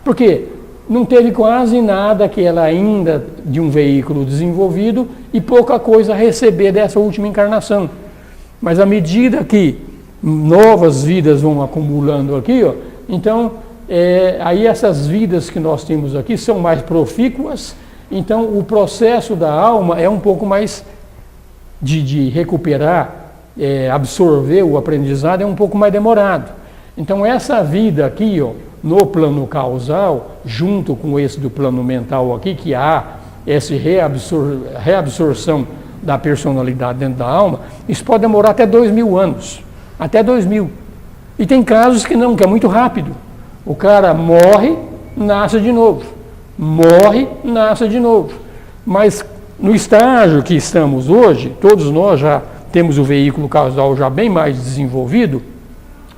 Por quê? Não teve quase nada que ela ainda de um veículo desenvolvido e pouca coisa a receber dessa última encarnação. Mas à medida que novas vidas vão acumulando aqui, ó, então aí essas vidas que nós temos aqui são mais profícuas, então o processo da alma é um pouco mais de recuperar, absorver o aprendizado é um pouco mais demorado. Então essa vida aqui, ó, no plano causal, junto com esse do plano mental aqui, que há essa reabsorção da personalidade dentro da alma, isso pode demorar até 2000 anos, até 2000. E tem casos que não, que é muito rápido. O cara morre, nasce de novo, morre, nasce de novo. Mas no estágio que estamos hoje, todos nós já temos o veículo causal já bem mais desenvolvido,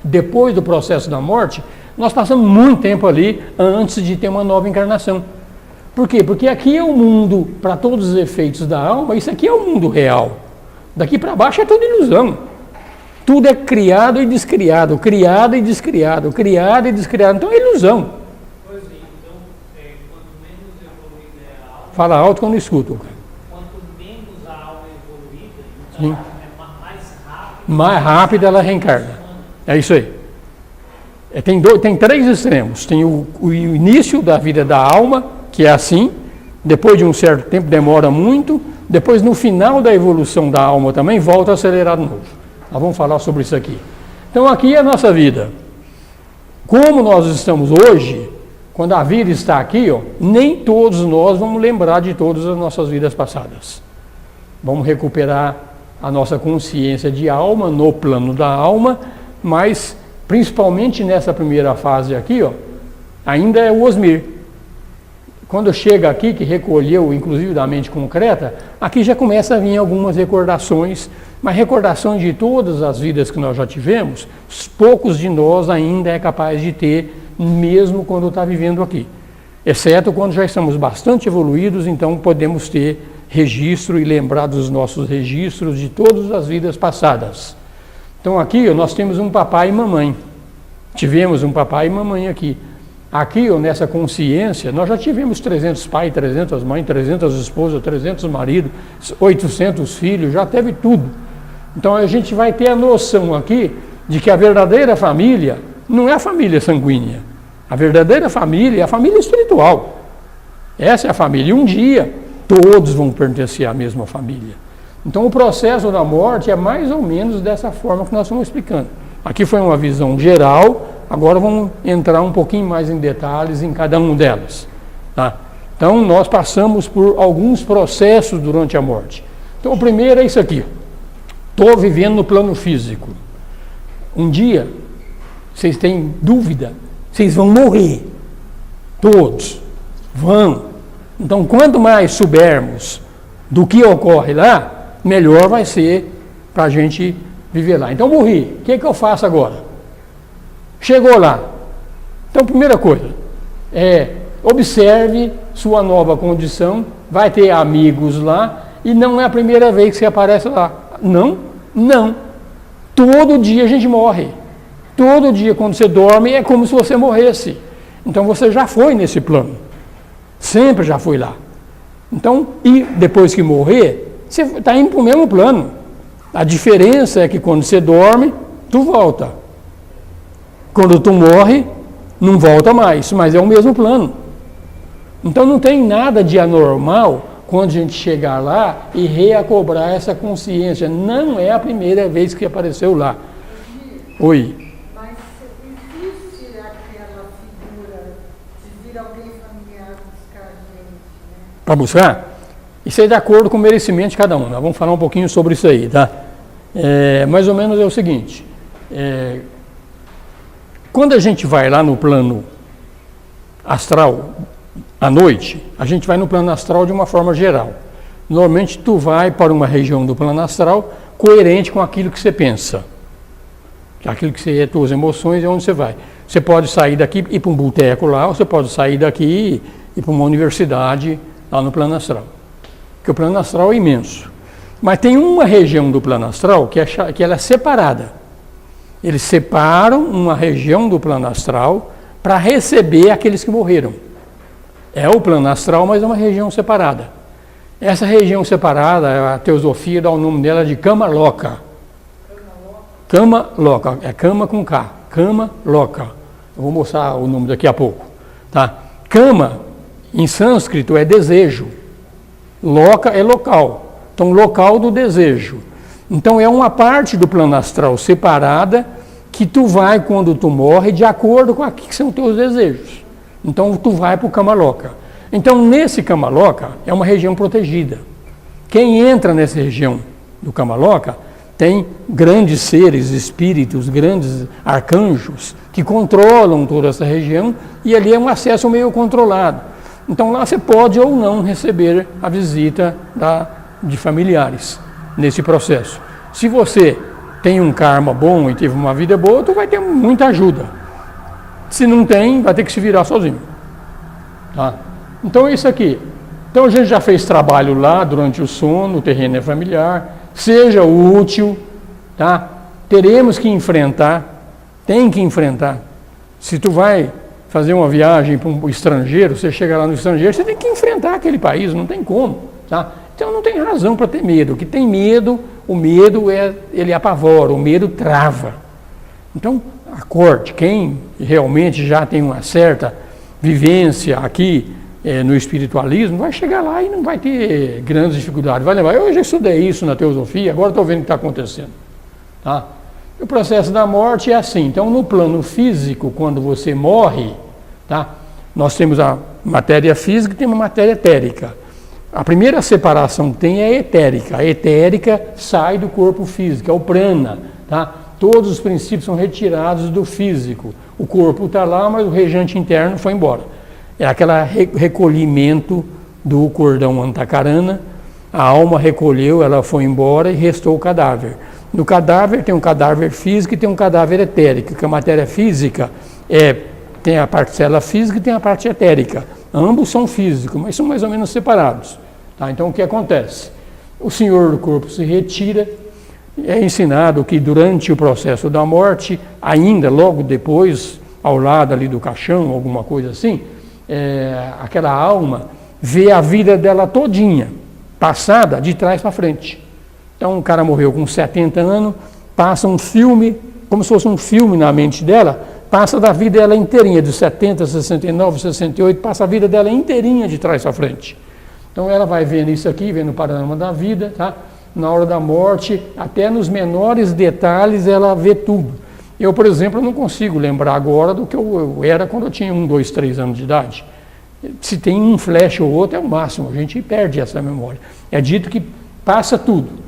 depois do processo da morte, nós passamos muito tempo ali antes de ter uma nova encarnação. Por quê? Porque aqui é o mundo, para todos os efeitos da alma, isso aqui é o mundo real. Daqui para baixo é tudo ilusão. Tudo é criado e descriado, criado e descriado, criado e descriado. Então é ilusão. Pois é, então, quanto menos evoluída é a alma... Fala alto que eu não escuto. Quanto menos a alma é evoluída, Sim. é mais rápido... Mais rápido ela reencarna. É isso aí. Tem três extremos. Tem o início da vida da alma, que é assim, depois de um certo tempo demora muito, depois no final da evolução da alma também volta a acelerar de novo. Nós vamos falar sobre isso aqui. Então aqui é a nossa vida. Como nós estamos hoje, quando a vida está aqui, ó, nem todos nós vamos lembrar de todas as nossas vidas passadas. Vamos recuperar a nossa consciência de alma no plano da alma, mas principalmente nessa primeira fase aqui, ó, ainda é o Osmir. Quando chega aqui, que recolheu, inclusive da mente concreta, aqui já começa a vir algumas recordações, mas recordações de todas as vidas que nós já tivemos, poucos de nós ainda é capaz de ter, mesmo quando está vivendo aqui. Exceto quando já estamos bastante evoluídos, então podemos ter registro e lembrar dos nossos registros de todas as vidas passadas. Então aqui ó, nós temos um papai e mamãe. Tivemos um papai e mamãe aqui. Aqui, ó, nessa consciência, nós já tivemos 300 pais, 300 mães, 300 esposas, 300 maridos, 800 filhos, já teve tudo. Então a gente vai ter a noção aqui de que a verdadeira família não é a família sanguínea. A verdadeira família é a família espiritual. Essa é a família. E um dia, todos vão pertencer à mesma família. Então o processo da morte é mais ou menos dessa forma que nós estamos explicando. Aqui foi uma visão geral, agora vamos entrar um pouquinho mais em detalhes em cada um delas. Tá? Então nós passamos por alguns processos durante a morte. Então o primeiro é isso aqui. Estou vivendo no plano físico. Um dia, vocês têm dúvida, vocês vão morrer. Todos vão. Então, quanto mais soubermos do que ocorre lá, melhor vai ser para a gente viver lá. Então, morri. O que eu faço agora? Chegou lá. Então, primeira coisa, observe sua nova condição, vai ter amigos lá, e não é a primeira vez que você aparece lá. Não. Todo dia a gente morre. Todo dia, quando você dorme, é como se você morresse. Então, você já foi nesse plano. Sempre já foi lá. Então, e depois que morrer, você está indo para o mesmo plano. A diferença é que quando você dorme, tu volta. Quando tu morre, não volta mais, mas é o mesmo plano. Então não tem nada de anormal quando a gente chegar lá e reacobrar essa consciência. Não é a primeira vez que apareceu lá. Oi. Mas existe aquela figura de vir alguém familiar buscar a gente, né? Para buscar? Isso é de acordo com o merecimento de cada um. Nós vamos falar um pouquinho sobre isso aí, tá? Mais ou menos é o seguinte. Quando a gente vai lá no plano astral à noite, a gente vai no plano astral de uma forma geral. Normalmente tu vai para uma região do plano astral coerente com aquilo que você pensa. Aquilo que você é, tuas emoções, é onde você vai. Você pode sair daqui e ir para um boteco lá, ou você pode sair daqui e ir para uma universidade lá no plano astral. Porque o plano astral é imenso. Mas tem uma região do plano astral que ela é separada. Eles separam uma região do plano astral para receber aqueles que morreram. É o plano astral, mas é uma região separada. Essa região separada, a teosofia dá o nome dela de Kama Loka. Kama Loka, é Kama com K, Kama Loka. Eu vou mostrar o nome daqui a pouco. Tá? Kama, em sânscrito, é desejo. Loka é local. Então, local do desejo. Então, é uma parte do plano astral separada que tu vai, quando tu morre, de acordo com aquilo que são teus desejos. Então, tu vai para o Kama Loka. Então, nesse Kama Loka, é uma região protegida. Quem entra nessa região do Kama Loka tem grandes seres, espíritos, grandes arcanjos que controlam toda essa região e ali é um acesso meio controlado. Então, lá você pode ou não receber a visita de familiares nesse processo. Se você tem um karma bom e teve uma vida boa, tu vai ter muita ajuda. Se não tem, vai ter que se virar sozinho. Tá? Então é isso aqui. Então a gente já fez trabalho lá durante o sono, o terreno é familiar, seja útil, tá? Teremos que enfrentar, tem que enfrentar. Se tu vai fazer uma viagem para um estrangeiro, você chega lá no estrangeiro, você tem que enfrentar aquele país, não tem como, tá? Então não tem razão para ter medo. O que tem medo, o medo ele apavora, o medo trava. Então, acorde, quem realmente já tem uma certa vivência aqui no espiritualismo, vai chegar lá e não vai ter grandes dificuldades. Vai lembrar, eu já estudei isso na teosofia, agora estou vendo o que está acontecendo. Tá? O processo da morte é assim. Então, no plano físico, quando você morre, tá? Nós temos a matéria física e tem uma matéria etérica. A primeira separação que tem é a etérica. A etérica sai do corpo físico, é o prana. Tá? Todos os princípios são retirados do físico. O corpo está lá, mas o regente interno foi embora. É aquele recolhimento do cordão antakarana. A alma recolheu, ela foi embora e restou o cadáver. No cadáver tem um cadáver físico e tem um cadáver etérico, que a matéria física tem a parcela física e tem a parte etérica. Ambos são físicos, mas são mais ou menos separados. Tá? Então, o que acontece? O senhor do corpo se retira, é ensinado que durante o processo da morte, ainda logo depois, ao lado ali do caixão, alguma coisa assim, aquela alma vê a vida dela todinha, passada de trás para frente. Então, o cara morreu com 70 anos, passa um filme, como se fosse um filme na mente dela, passa da vida dela inteirinha, de 70, 69, 68, passa a vida dela inteirinha de trás para frente. Então ela vai vendo isso aqui, vendo o panorama da vida, tá? Na hora da morte, até nos menores detalhes ela vê tudo. Eu, por exemplo, não consigo lembrar agora do que eu era quando eu tinha 1, 2, 3 anos de idade. Se tem um flash ou outro, é o máximo, a gente perde essa memória. É dito que passa tudo.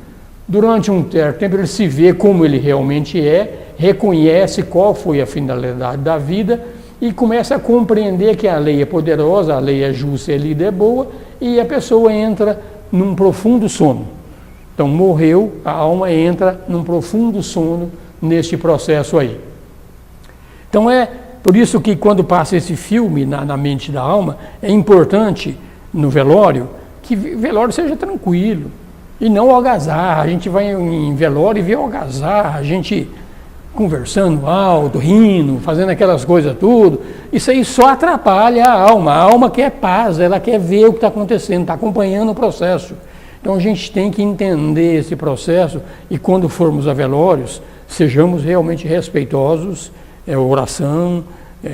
Durante um certo tempo ele se vê como ele realmente é, reconhece qual foi a finalidade da vida e começa a compreender que a lei é poderosa, a lei é justa e a lida é boa, e a pessoa entra num profundo sono. Então morreu, a alma entra num profundo sono neste processo aí. Então é por isso que quando passa esse filme na mente da alma, é importante no velório, que o velório seja tranquilo, e não algazarra. A gente vai em velório e vê algazarra, a gente conversando alto, rindo, fazendo aquelas coisas tudo. Isso aí só atrapalha a alma quer paz, ela quer ver o que está acontecendo, está acompanhando o processo. Então a gente tem que entender esse processo e quando formos a velórios, sejamos realmente respeitosos, oração,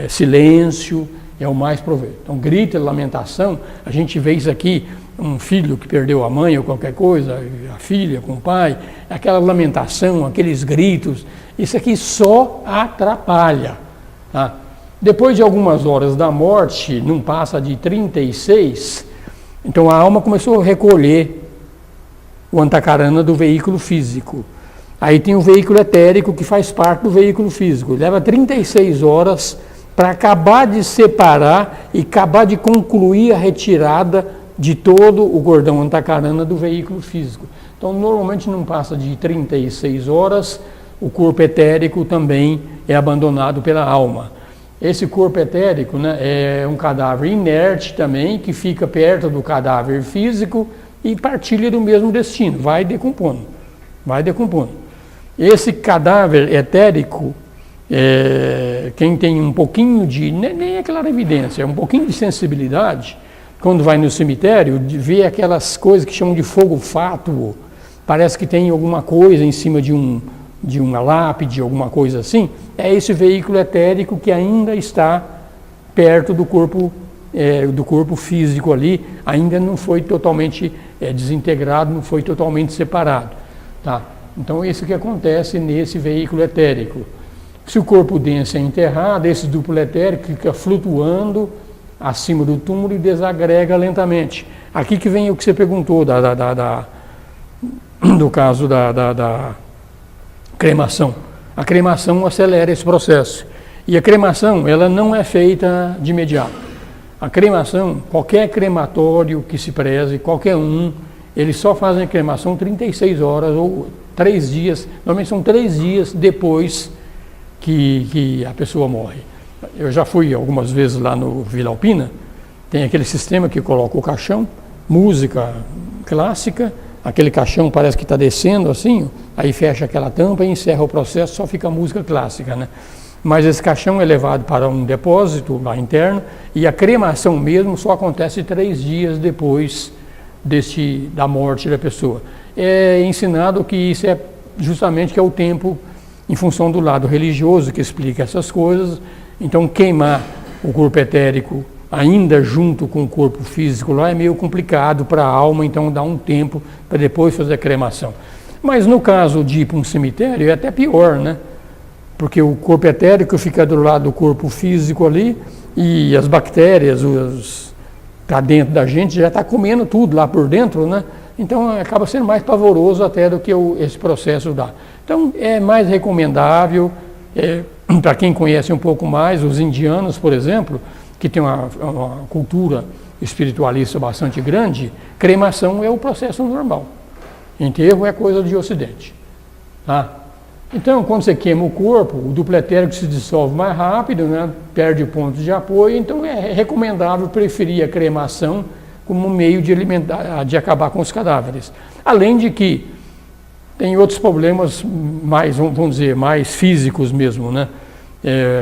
silêncio, é o mais proveito. Então grito e lamentação, a gente vê isso aqui, um filho que perdeu a mãe ou qualquer coisa, a filha com o pai, aquela lamentação, aqueles gritos, isso aqui só atrapalha. Tá? Depois de algumas horas da morte, não passa de 36, então a alma começou a recolher o antacarana do veículo físico. Aí tem o veículo etérico que faz parte do veículo físico. Leva 36 horas para acabar de separar e acabar de concluir a retirada de todo o cordão antacarana do veículo físico. Então, normalmente não passa de 36 horas, o corpo etérico também é abandonado pela alma. Esse corpo etérico, né, é um cadáver inerte também, que fica perto do cadáver físico e partilha do mesmo destino, vai decompondo, vai decompondo. Esse cadáver etérico, quem tem um pouquinho de, nem é clarividência, é um pouquinho de sensibilidade, quando vai no cemitério, vê aquelas coisas que chamam de fogo fátuo, parece que tem alguma coisa em cima de uma lápide, alguma coisa assim, é esse veículo etérico que ainda está perto do corpo físico ali, ainda não foi totalmente desintegrado, não foi totalmente separado. Tá? Então, isso que acontece nesse veículo etérico. Se o corpo denso é enterrado, esse duplo etérico fica flutuando acima do túmulo e desagrega lentamente. Aqui que vem o que você perguntou do caso da cremação. A cremação acelera esse processo. E a cremação, ela não é feita de imediato. A cremação, qualquer crematório que se preze, qualquer um, eles só fazem a cremação 36 horas ou 3 dias, normalmente são 3 dias depois que a pessoa morre. Eu já fui algumas vezes lá no Vila Alpina, tem aquele sistema que coloca o caixão, música clássica, aquele caixão parece que está descendo assim, aí fecha aquela tampa e encerra o processo, só fica a música clássica, né? Mas esse caixão é levado para um depósito lá interno e a cremação mesmo só acontece 3 dias depois da morte da pessoa. É ensinado que isso é justamente que é o tempo em função do lado religioso que explica essas coisas. Então queimar o corpo etérico ainda junto com o corpo físico lá é meio complicado para a alma, então dá um tempo para depois fazer a cremação. Mas no caso de ir para um cemitério é até pior, né? Porque o corpo etérico fica do lado do corpo físico ali e as bactérias, está dentro da gente, já está comendo tudo lá por dentro, né? Então acaba sendo mais pavoroso até do que esse processo dá. Então é mais recomendável, para quem conhece um pouco mais, os indianos, por exemplo, que tem uma cultura espiritualista bastante grande, cremação é o processo normal. Enterro é coisa de Ocidente. Tá? Então, quando você queima o corpo, o duplo etérico se dissolve mais rápido, né? Perde pontos de apoio, então é recomendável preferir a cremação como meio de acabar com os cadáveres. Além de que tem outros problemas mais, vamos dizer, mais físicos mesmo, né?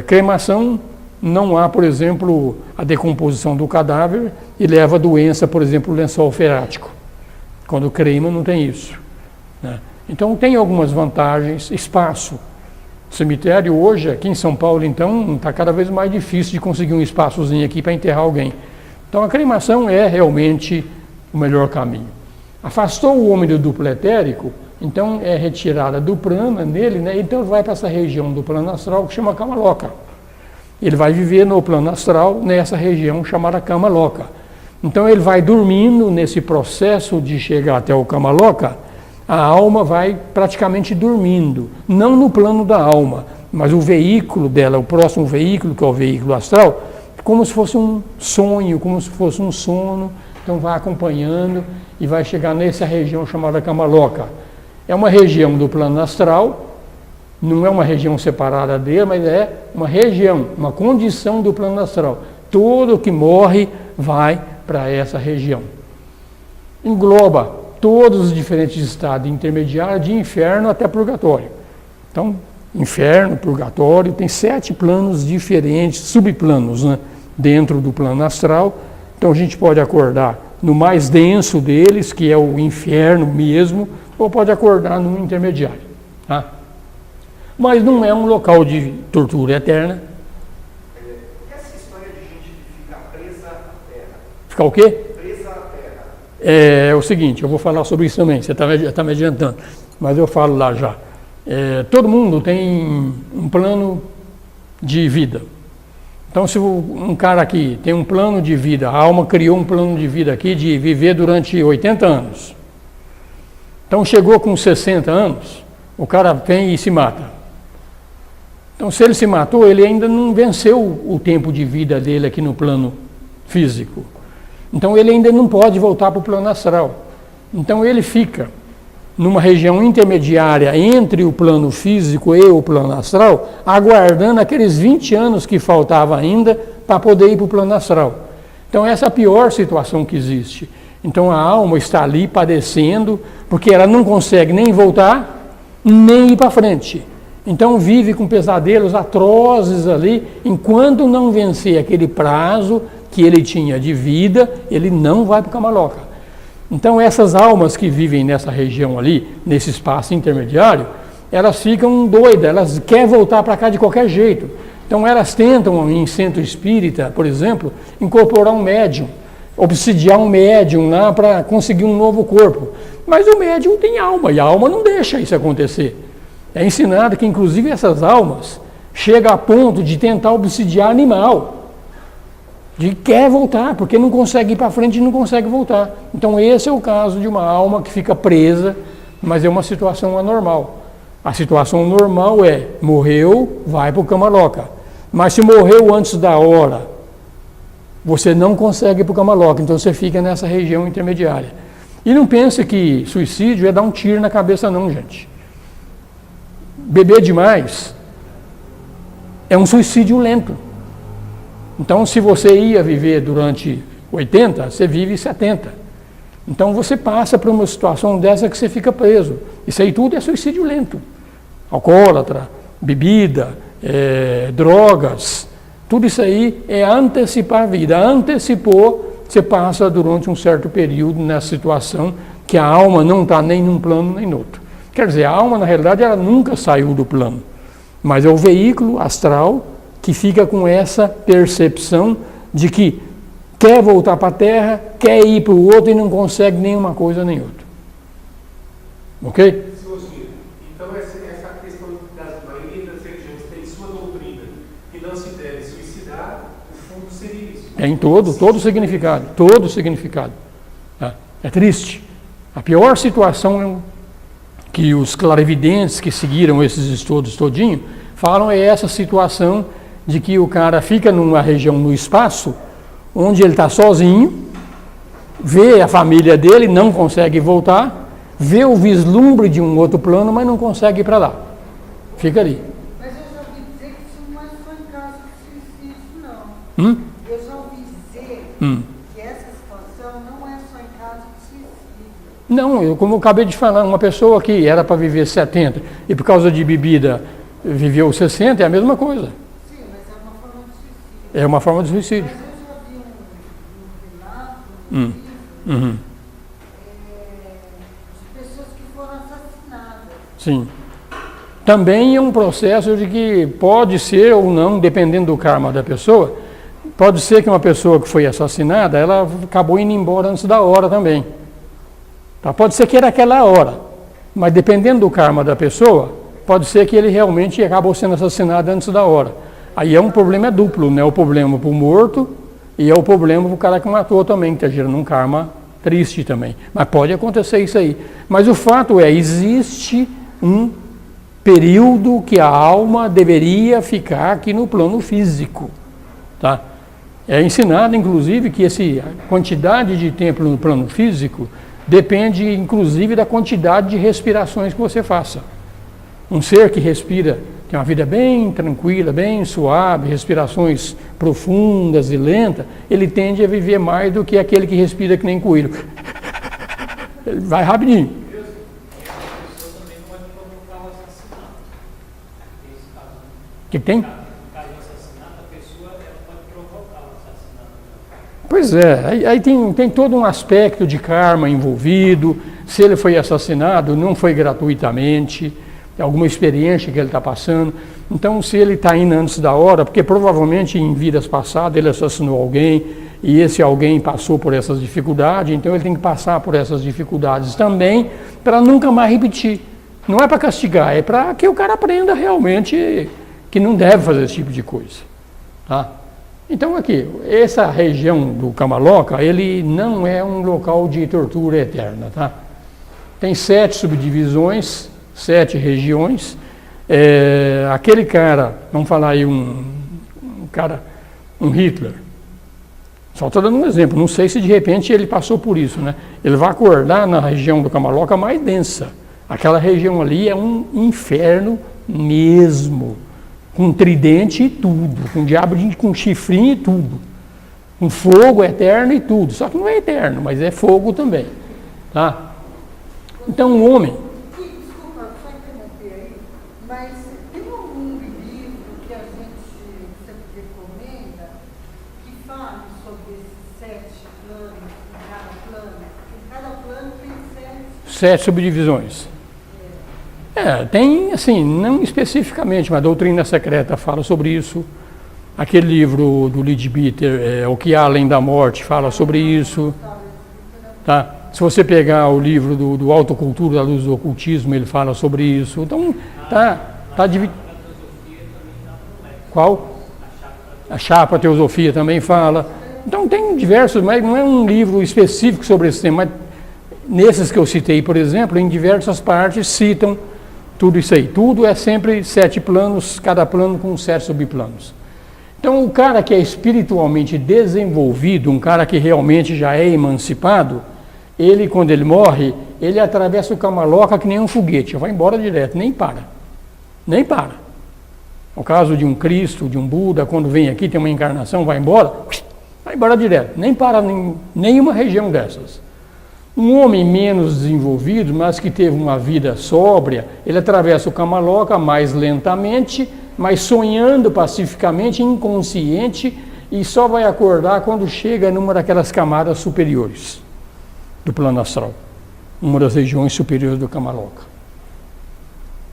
Cremação, não há, por exemplo, a decomposição do cadáver e leva a doença, por exemplo, o lençol freático. Quando crema não tem isso, né? Então tem algumas vantagens, espaço. Cemitério hoje, aqui em São Paulo, então, está cada vez mais difícil de conseguir um espaçozinho aqui para enterrar alguém. Então a cremação é realmente o melhor caminho. Afastou o homem do duplo etérico, então é retirada do prana nele, né? Então vai para essa região do plano astral que chama Kama Loka. Ele vai viver no plano astral nessa região chamada Kama Loka. Então ele vai dormindo nesse processo de chegar até o Kama Loka, a alma vai praticamente dormindo, não no plano da alma, mas o veículo dela, o próximo veículo, que é o veículo astral, como se fosse um sonho, como se fosse um sono, então vai acompanhando e vai chegar nessa região chamada Kamaloka. É uma região do plano astral, não é uma região separada dele, mas é uma região, uma condição do plano astral. Todo que morre vai para essa região. Engloba todos os diferentes estados intermediários, de inferno até purgatório. Então, inferno, purgatório, tem 7 planos diferentes, subplanos, né, dentro do plano astral. Então a gente pode acordar no mais denso deles, que é o inferno mesmo, ou pode acordar no intermediário. Tá? Mas não é um local de tortura eterna. Essa história de gente que fica presa à terra. Ficar o quê? Presa à terra. É o seguinte, eu vou falar sobre isso também, você está me adiantando, mas eu falo lá já. Todo mundo tem um plano de vida. Então, se um cara aqui tem um plano de vida, a alma criou um plano de vida aqui de viver durante 80 anos. Então, chegou com 60 anos, o cara vem e se mata. Então, se ele se matou, ele ainda não venceu o tempo de vida dele aqui no plano físico. Então, ele ainda não pode voltar para o plano astral. Então, ele fica numa região intermediária entre o plano físico e o plano astral, aguardando aqueles 20 anos que faltava ainda para poder ir para o plano astral. Então essa é a pior situação que existe. Então a alma está ali padecendo, porque ela não consegue nem voltar, nem ir para frente. Então vive com pesadelos atrozes ali, enquanto não vencer aquele prazo que ele tinha de vida, ele não vai para o Kamaloka. Então essas almas que vivem nessa região ali, nesse espaço intermediário, elas ficam doidas, elas querem voltar para cá de qualquer jeito. Então elas tentam, em centro espírita, por exemplo, incorporar um médium, obsidiar um médium lá para conseguir um novo corpo. Mas o médium tem alma, e a alma não deixa isso acontecer. É ensinado que, inclusive, essas almas chegam a ponto de tentar obsidiar animal. De quer voltar, porque não consegue ir para frente e não consegue voltar. Então esse é o caso de uma alma que fica presa, mas é uma situação anormal. A situação normal é, morreu, vai para o Kamaloka. Mas se morreu antes da hora, você não consegue ir para o Kamaloka, então você fica nessa região intermediária. E não pense que suicídio é dar um tiro na cabeça não, gente. Beber demais é um suicídio lento. Então, se você ia viver durante 80, você vive 70. Então, você passa por uma situação dessa que você fica preso. Isso aí tudo é suicídio lento. Alcoólatra, bebida, drogas, tudo isso aí é antecipar a vida. Antecipou, você passa durante um certo período nessa situação que a alma não está nem num plano nem no outro. Quer dizer, a alma, na realidade, ela nunca saiu do plano. Mas é o veículo astral que fica com essa percepção de que quer voltar para a Terra, quer ir para o outro e não consegue nenhuma coisa nem outra. Ok? Então essa questão das maioria das religiões tem sua doutrina que não se deve suicidar, o fundo seria isso. É em todo significado. Tá? É triste. A pior situação que os clarividentes que seguiram esses estudos todinho falam é essa situação de que o cara fica numa região no espaço, onde ele está sozinho, vê a família dele, não consegue voltar, vê o vislumbre de um outro plano, mas não consegue ir para lá. Fica ali. Mas eu já ouvi dizer que isso não é só em caso de suicídio, não. Eu já ouvi dizer que essa situação não é só em caso de suicídio. Não, como eu acabei de falar, uma pessoa que era para viver 70 e por causa de bebida viveu 60, é a mesma coisa. É uma forma de suicídio. Mas eu já vi um relato, de pessoas que foram assassinadas. Sim. Também é um processo de que pode ser ou não, dependendo do karma da pessoa, pode ser que uma pessoa que foi assassinada, ela acabou indo embora antes da hora também. Tá? Pode ser que era aquela hora, mas dependendo do karma da pessoa, pode ser que ele realmente acabou sendo assassinado antes da hora. Aí é um problema duplo, né? O problema para o morto e é o problema para o cara que matou também, que está gerando um karma triste também. Mas pode acontecer isso aí. Mas o fato é, existe um período que a alma deveria ficar aqui no plano físico. Tá? É ensinado, inclusive, que a quantidade de tempo no plano físico depende, inclusive, da quantidade de respirações que você faça. Um ser que respira, tem uma vida bem tranquila, bem suave, respirações profundas e lentas, ele tende a viver mais do que aquele que respira que nem coelho. Ele vai rapidinho. O que tem? Pois é, aí tem todo um aspecto de karma envolvido. Se ele foi assassinado, não foi gratuitamente, é alguma experiência que ele está passando. Então, se ele está indo antes da hora, porque provavelmente em vidas passadas ele assassinou alguém, e esse alguém passou por essas dificuldades, então ele tem que passar por essas dificuldades também, para nunca mais repetir. Não é para castigar, é para que o cara aprenda realmente que não deve fazer esse tipo de coisa. Tá? Então aqui, essa região do Kamaloka, ele não é um local de tortura eterna. Tá? Tem 7 subdivisões, 7 regiões. Aquele cara, vamos falar aí um Hitler, só estou dando um exemplo, não sei se de repente ele passou por isso, né? Ele vai acordar na região do Kamaloka mais densa. Aquela região ali é um inferno mesmo, com tridente e tudo, com diabo com chifrinho e tudo, com fogo eterno e tudo, só que não é eterno, mas é fogo também, tá? Então o homem... Desculpa, só interromper aí, mas tem algum livro que a gente sempre recomenda que fale sobre esses 7 planos, em cada plano tem 7 subdivisões. Tem, assim, não especificamente, mas a Doutrina Secreta fala sobre isso. Aquele livro do Leadbeater, O que há além da morte, fala sobre isso. Tá? Se você pegar o livro do Autocultura da Luz do Ocultismo, ele fala sobre isso. Então, tá dividido. Qual? A Chapa Teosofia também fala. Então, tem diversos, mas não é um livro específico sobre esse tema. Mas nesses que eu citei, por exemplo, em diversas partes citam tudo isso aí. Tudo é sempre 7 planos, cada plano com 7 subplanos. Então, o cara que é espiritualmente desenvolvido, um cara que realmente já é emancipado, ele, quando ele morre, ele atravessa o Kamaloka que nem um foguete, vai embora direto, nem para. Nem para. No caso de um Cristo, de um Buda, quando vem aqui, tem uma encarnação, vai embora direto, nem para em nenhuma região dessas. Um homem menos desenvolvido, mas que teve uma vida sóbria, ele atravessa o Kamaloka mais lentamente, mas sonhando pacificamente, inconsciente, e só vai acordar quando chega numa daquelas camadas superiores do plano astral, uma das regiões superiores do Kamaloka.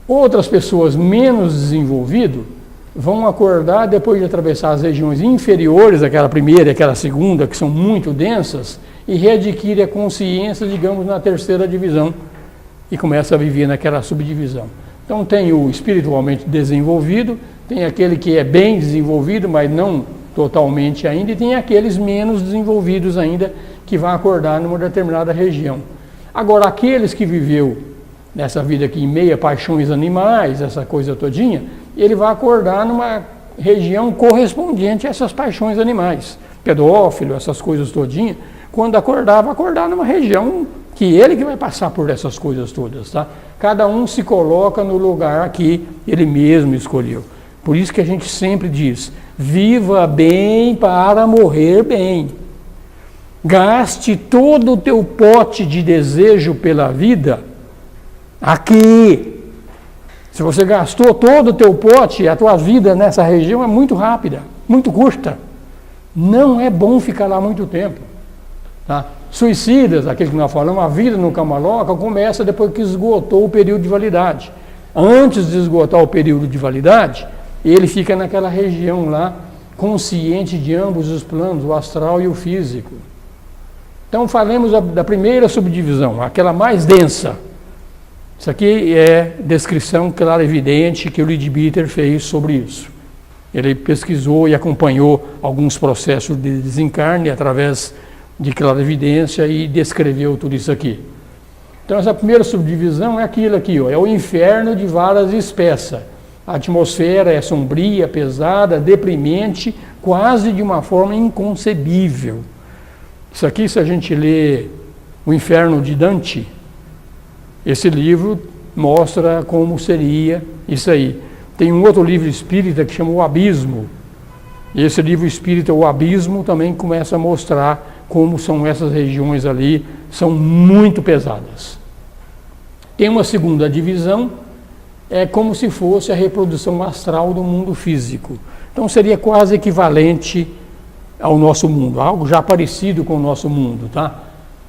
Outras pessoas menos desenvolvidas vão acordar depois de atravessar as regiões inferiores, aquela primeira e aquela segunda, que são muito densas, e readquire a consciência, digamos, na 3ª divisão, e começa a viver naquela subdivisão. Então tem o espiritualmente desenvolvido, tem aquele que é bem desenvolvido, mas não totalmente ainda, e tem aqueles menos desenvolvidos ainda, que vão acordar numa determinada região. Agora, aqueles que viveu nessa vida aqui em meio a paixões animais, essa coisa todinha, ele vai acordar numa região correspondente a essas paixões animais, pedófilo, essas coisas todinhas. Quando acordar, vai acordar numa região que ele que vai passar por essas coisas todas, tá? Cada um se coloca no lugar que ele mesmo escolheu. Por isso que a gente sempre diz, viva bem para morrer bem. Gaste todo o teu pote de desejo pela vida aqui. Se você gastou todo o teu pote, a tua vida nessa região é muito rápida, muito curta. Não é bom ficar lá muito tempo. Tá? Suicidas, aqueles que nós falamos, a vida no Kamaloka começa depois que esgotou o período de validade. Antes de esgotar o período de validade, ele fica naquela região lá, consciente de ambos os planos, o astral e o físico. Então falemos da primeira subdivisão, aquela mais densa. Isso aqui é descrição clara e evidente que o Leadbeater fez sobre isso. Ele pesquisou e acompanhou alguns processos de desencarne através de clara evidência e descreveu tudo isso aqui. Então essa primeira subdivisão é aquilo aqui, ó, é o inferno de varas espessas. A atmosfera é sombria, pesada, deprimente, quase de uma forma inconcebível. Isso aqui, se a gente lê O Inferno de Dante, esse livro mostra como seria isso aí. Tem um outro livro espírita que chama O Abismo. E esse livro espírita, O Abismo, também começa a mostrar como são essas regiões ali, são muito pesadas. Tem uma segunda divisão, é como se fosse a reprodução astral do mundo físico. Então seria quase equivalente ao nosso mundo, algo já parecido com o nosso mundo, tá?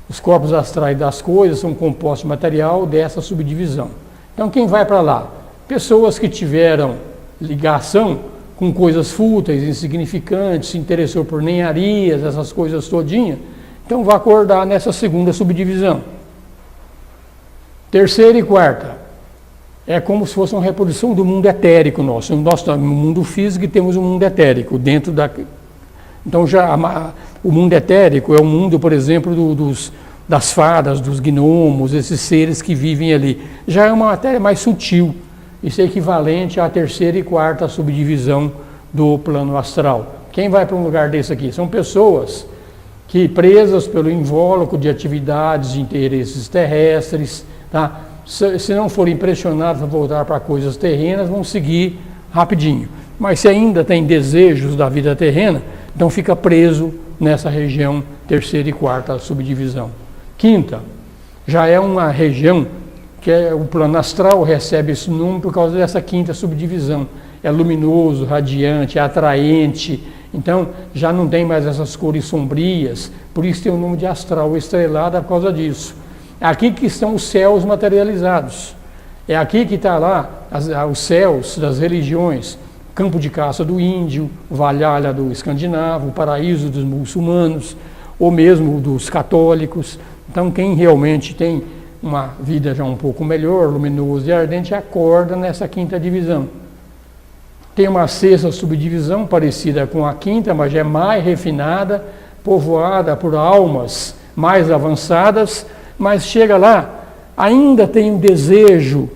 Os corpos astrais das coisas são compostos de material dessa subdivisão. Então quem vai para lá? Pessoas que tiveram ligação com coisas fúteis, insignificantes, se interessou por ninharias, essas coisas todinhas, então vai acordar nessa segunda subdivisão. Terceira e quarta, é como se fosse uma reprodução do mundo etérico nosso. No mundo físico temos um mundo etérico dentro da... Então o mundo etérico é o mundo, por exemplo, das fadas, dos gnomos, esses seres que vivem ali. Já é uma matéria mais sutil. Isso é equivalente à terceira e quarta subdivisão do plano astral. Quem vai para um lugar desse aqui? São pessoas que, presas pelo invólucro de atividades de interesses terrestres, tá? Se não forem pressionados a voltar para coisas terrenas, vão seguir rapidinho. Mas se ainda tem desejos da vida terrena, então fica preso nessa região terceira e quarta subdivisão. Quinta, já é uma região que o plano astral recebe esse nome por causa dessa quinta subdivisão. É luminoso, radiante, é atraente, então já não tem mais essas cores sombrias, por isso tem o nome de astral estrelada por causa disso. É aqui que estão os céus materializados. É aqui que está lá os céus das religiões, campo de caça do índio, Valhalla do escandinavo, o paraíso dos muçulmanos, ou mesmo dos católicos. Então quem realmente tem uma vida já um pouco melhor, luminosa e ardente, acorda nessa quinta divisão. Tem uma sexta subdivisão parecida com a quinta, mas já é mais refinada, povoada por almas mais avançadas, mas chega lá, ainda tem um desejo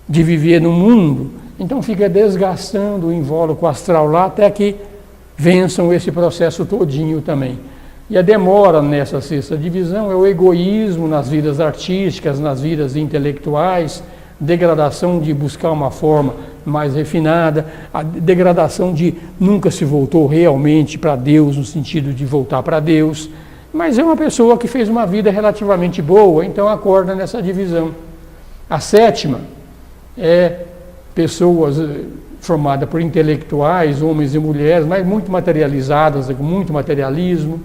de viver no mundo, então fica desgastando o invólucro astral lá até que vençam esse processo todinho também. E a demora nessa sexta divisão é o egoísmo nas vidas artísticas, nas vidas intelectuais, degradação de buscar uma forma mais refinada, a degradação de nunca se voltou realmente para Deus, no sentido de voltar para Deus, mas é uma pessoa que fez uma vida relativamente boa, então acorda nessa divisão. A sétima é pessoas formadas por intelectuais, homens e mulheres, mas muito materializadas, com muito materialismo,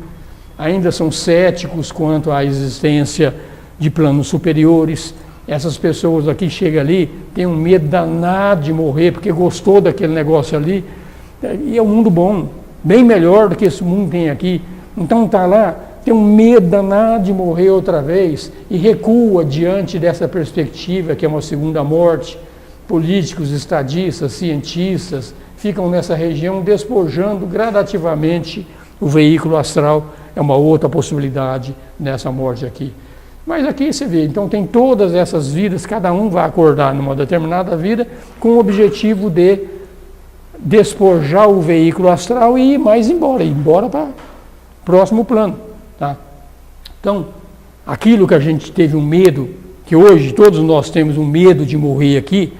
ainda são céticos quanto à existência de planos superiores. Essas pessoas aqui chegam ali, têm um medo danado de morrer, porque gostou daquele negócio ali, e é um mundo bom, bem melhor do que esse mundo tem aqui. Então está lá, tem um medo danado de morrer outra vez, e recua diante dessa perspectiva, que é uma segunda morte. Políticos, estadistas, cientistas, ficam nessa região despojando gradativamente o veículo astral. É uma outra possibilidade nessa morte aqui. Mas aqui você vê, então tem todas essas vidas, cada um vai acordar numa determinada vida com o objetivo de despojar o veículo astral e ir mais embora para o próximo plano. Tá? Então, aquilo que a gente teve um medo, que hoje todos nós temos um medo de morrer aqui,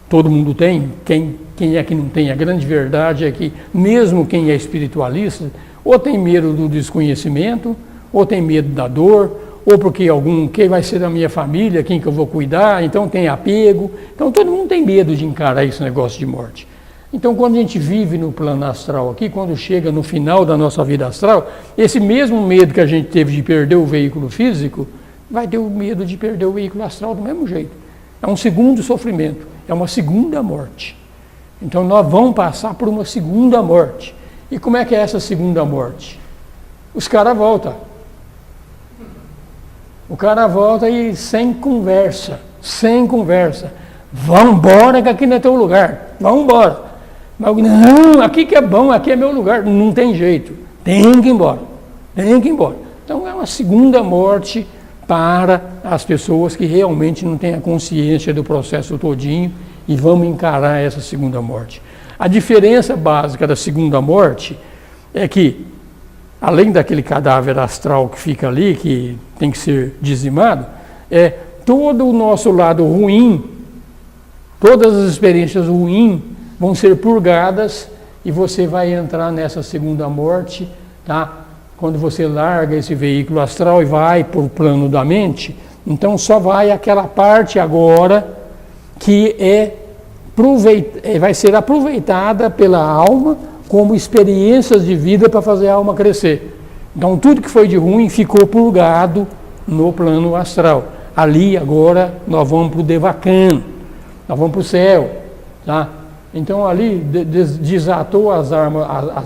todo mundo tem, quem é que não tem? A grande verdade é que mesmo quem é espiritualista, ou tem medo do desconhecimento, ou tem medo da dor, ou porque quem vai ser da minha família, quem que eu vou cuidar, então tem apego. Então todo mundo tem medo de encarar esse negócio de morte. Então quando a gente vive no plano astral aqui, quando chega no final da nossa vida astral, esse mesmo medo que a gente teve de perder o veículo físico, vai ter o medo de perder o veículo astral do mesmo jeito. É um segundo sofrimento, é uma segunda morte. Então nós vamos passar por uma segunda morte. E como é que é essa segunda morte? Os caras voltam. O cara volta e sem conversa. Vamos embora que aqui não é teu lugar. Vamos embora. Mas não, aqui que é bom, aqui é meu lugar. Não tem jeito. Tem que ir embora. Então é uma segunda morte para as pessoas que realmente não têm a consciência do processo todinho e vamos encarar essa segunda morte. A diferença básica da segunda morte é que, além daquele cadáver astral que fica ali, que tem que ser dizimado, todo o nosso lado ruim, todas as experiências ruins vão ser purgadas e você vai entrar nessa segunda morte, tá? Quando você larga esse veículo astral e vai para o plano da mente, então só vai aquela parte agora que vai ser aproveitada pela alma como experiências de vida para fazer a alma crescer. Então tudo que foi de ruim ficou purgado no plano astral. Ali agora nós vamos para o Devakan, nós vamos para o céu, tá? Então ali desatou as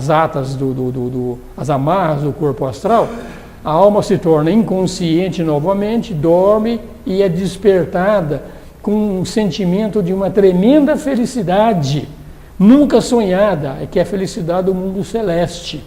atas as amarras do corpo astral, a alma se torna inconsciente novamente, dorme e é despertada com um sentimento de uma tremenda felicidade, nunca sonhada, que é a felicidade do mundo celeste,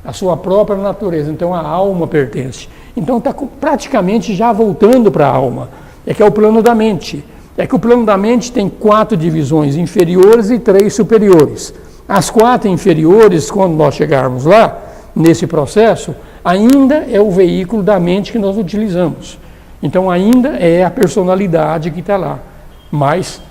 a sua própria natureza. Então a alma pertence. Então está praticamente já voltando para a alma, que é o plano da mente. É que o plano da mente tem 4 divisões inferiores e 3 superiores. As 4 inferiores, quando nós chegarmos lá, nesse processo, ainda é o veículo da mente que nós utilizamos. Então ainda é a personalidade que está lá, mas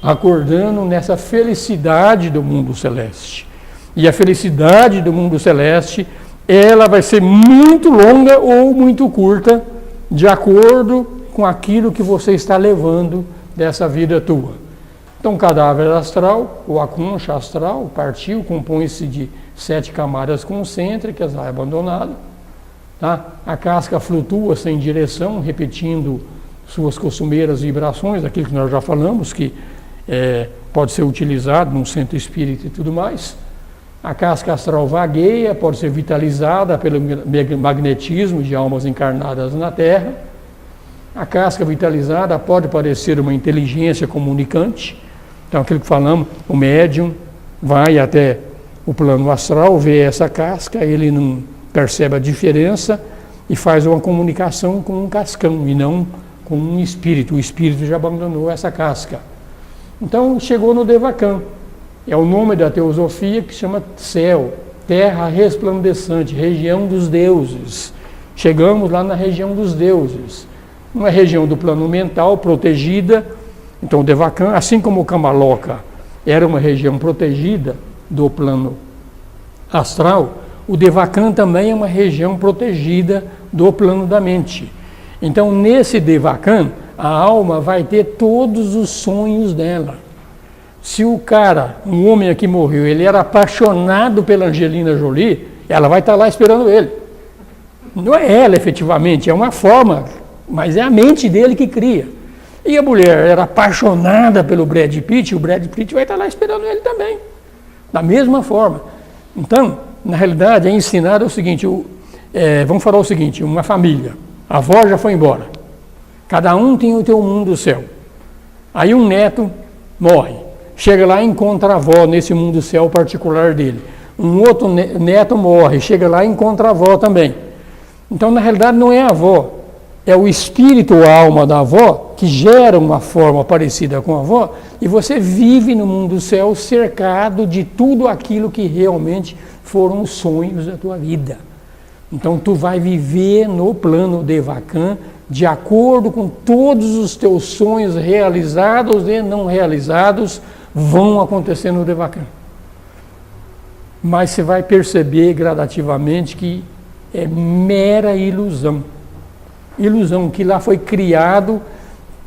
acordando nessa felicidade do mundo celeste. E a felicidade do mundo celeste, ela vai ser muito longa ou muito curta, de acordo com aquilo que você está levando dessa vida tua. Então, o cadáver astral, ou a concha astral, partiu, compõe-se de 7 camadas concêntricas, vai abandonado. Tá? A casca flutua sem direção, repetindo suas costumeiras vibrações, aquilo que nós já falamos, que pode ser utilizado num centro espírita e tudo mais. A casca astral vagueia, pode ser vitalizada pelo magnetismo de almas encarnadas na Terra. A casca vitalizada pode parecer uma inteligência comunicante. Então, aquilo que falamos, o médium vai até o plano astral, vê essa casca, ele não percebe a diferença e faz uma comunicação com um cascão e não com um espírito. O espírito já abandonou essa casca. Então, chegou no Devakan. É o nome da teosofia que chama céu, terra resplandecente, região dos deuses. Chegamos lá na região dos deuses. Uma região do plano mental protegida. Então o Devakan, assim como o Kamaloka era uma região protegida do plano astral, o Devakan também é uma região protegida do plano da mente. Então nesse Devakan, a alma vai ter todos os sonhos dela. Se o cara, um homem que morreu, ele era apaixonado pela Angelina Jolie, ela vai estar lá esperando ele. Não é ela efetivamente, é uma forma, mas é a mente dele que cria. E a mulher era apaixonada pelo Brad Pitt, o Brad Pitt vai estar lá esperando ele também, da mesma forma. Então, na realidade, é ensinado o seguinte, vamos falar o seguinte, uma família, a avó já foi embora, cada um tem o seu mundo do céu. Aí um neto morre, chega lá e encontra a avó nesse mundo do céu particular dele. Um outro neto morre, chega lá e encontra a avó também. Então, na realidade, não é a avó, é o espírito ou a alma da avó que gera uma forma parecida com a avó e você vive no mundo do céu cercado de tudo aquilo que realmente foram os sonhos da tua vida. Então, tu vai viver no plano Devakan de acordo com todos os teus sonhos realizados e não realizados vão acontecer no Devakan. Mas você vai perceber gradativamente que é mera ilusão. Ilusão que lá foi criado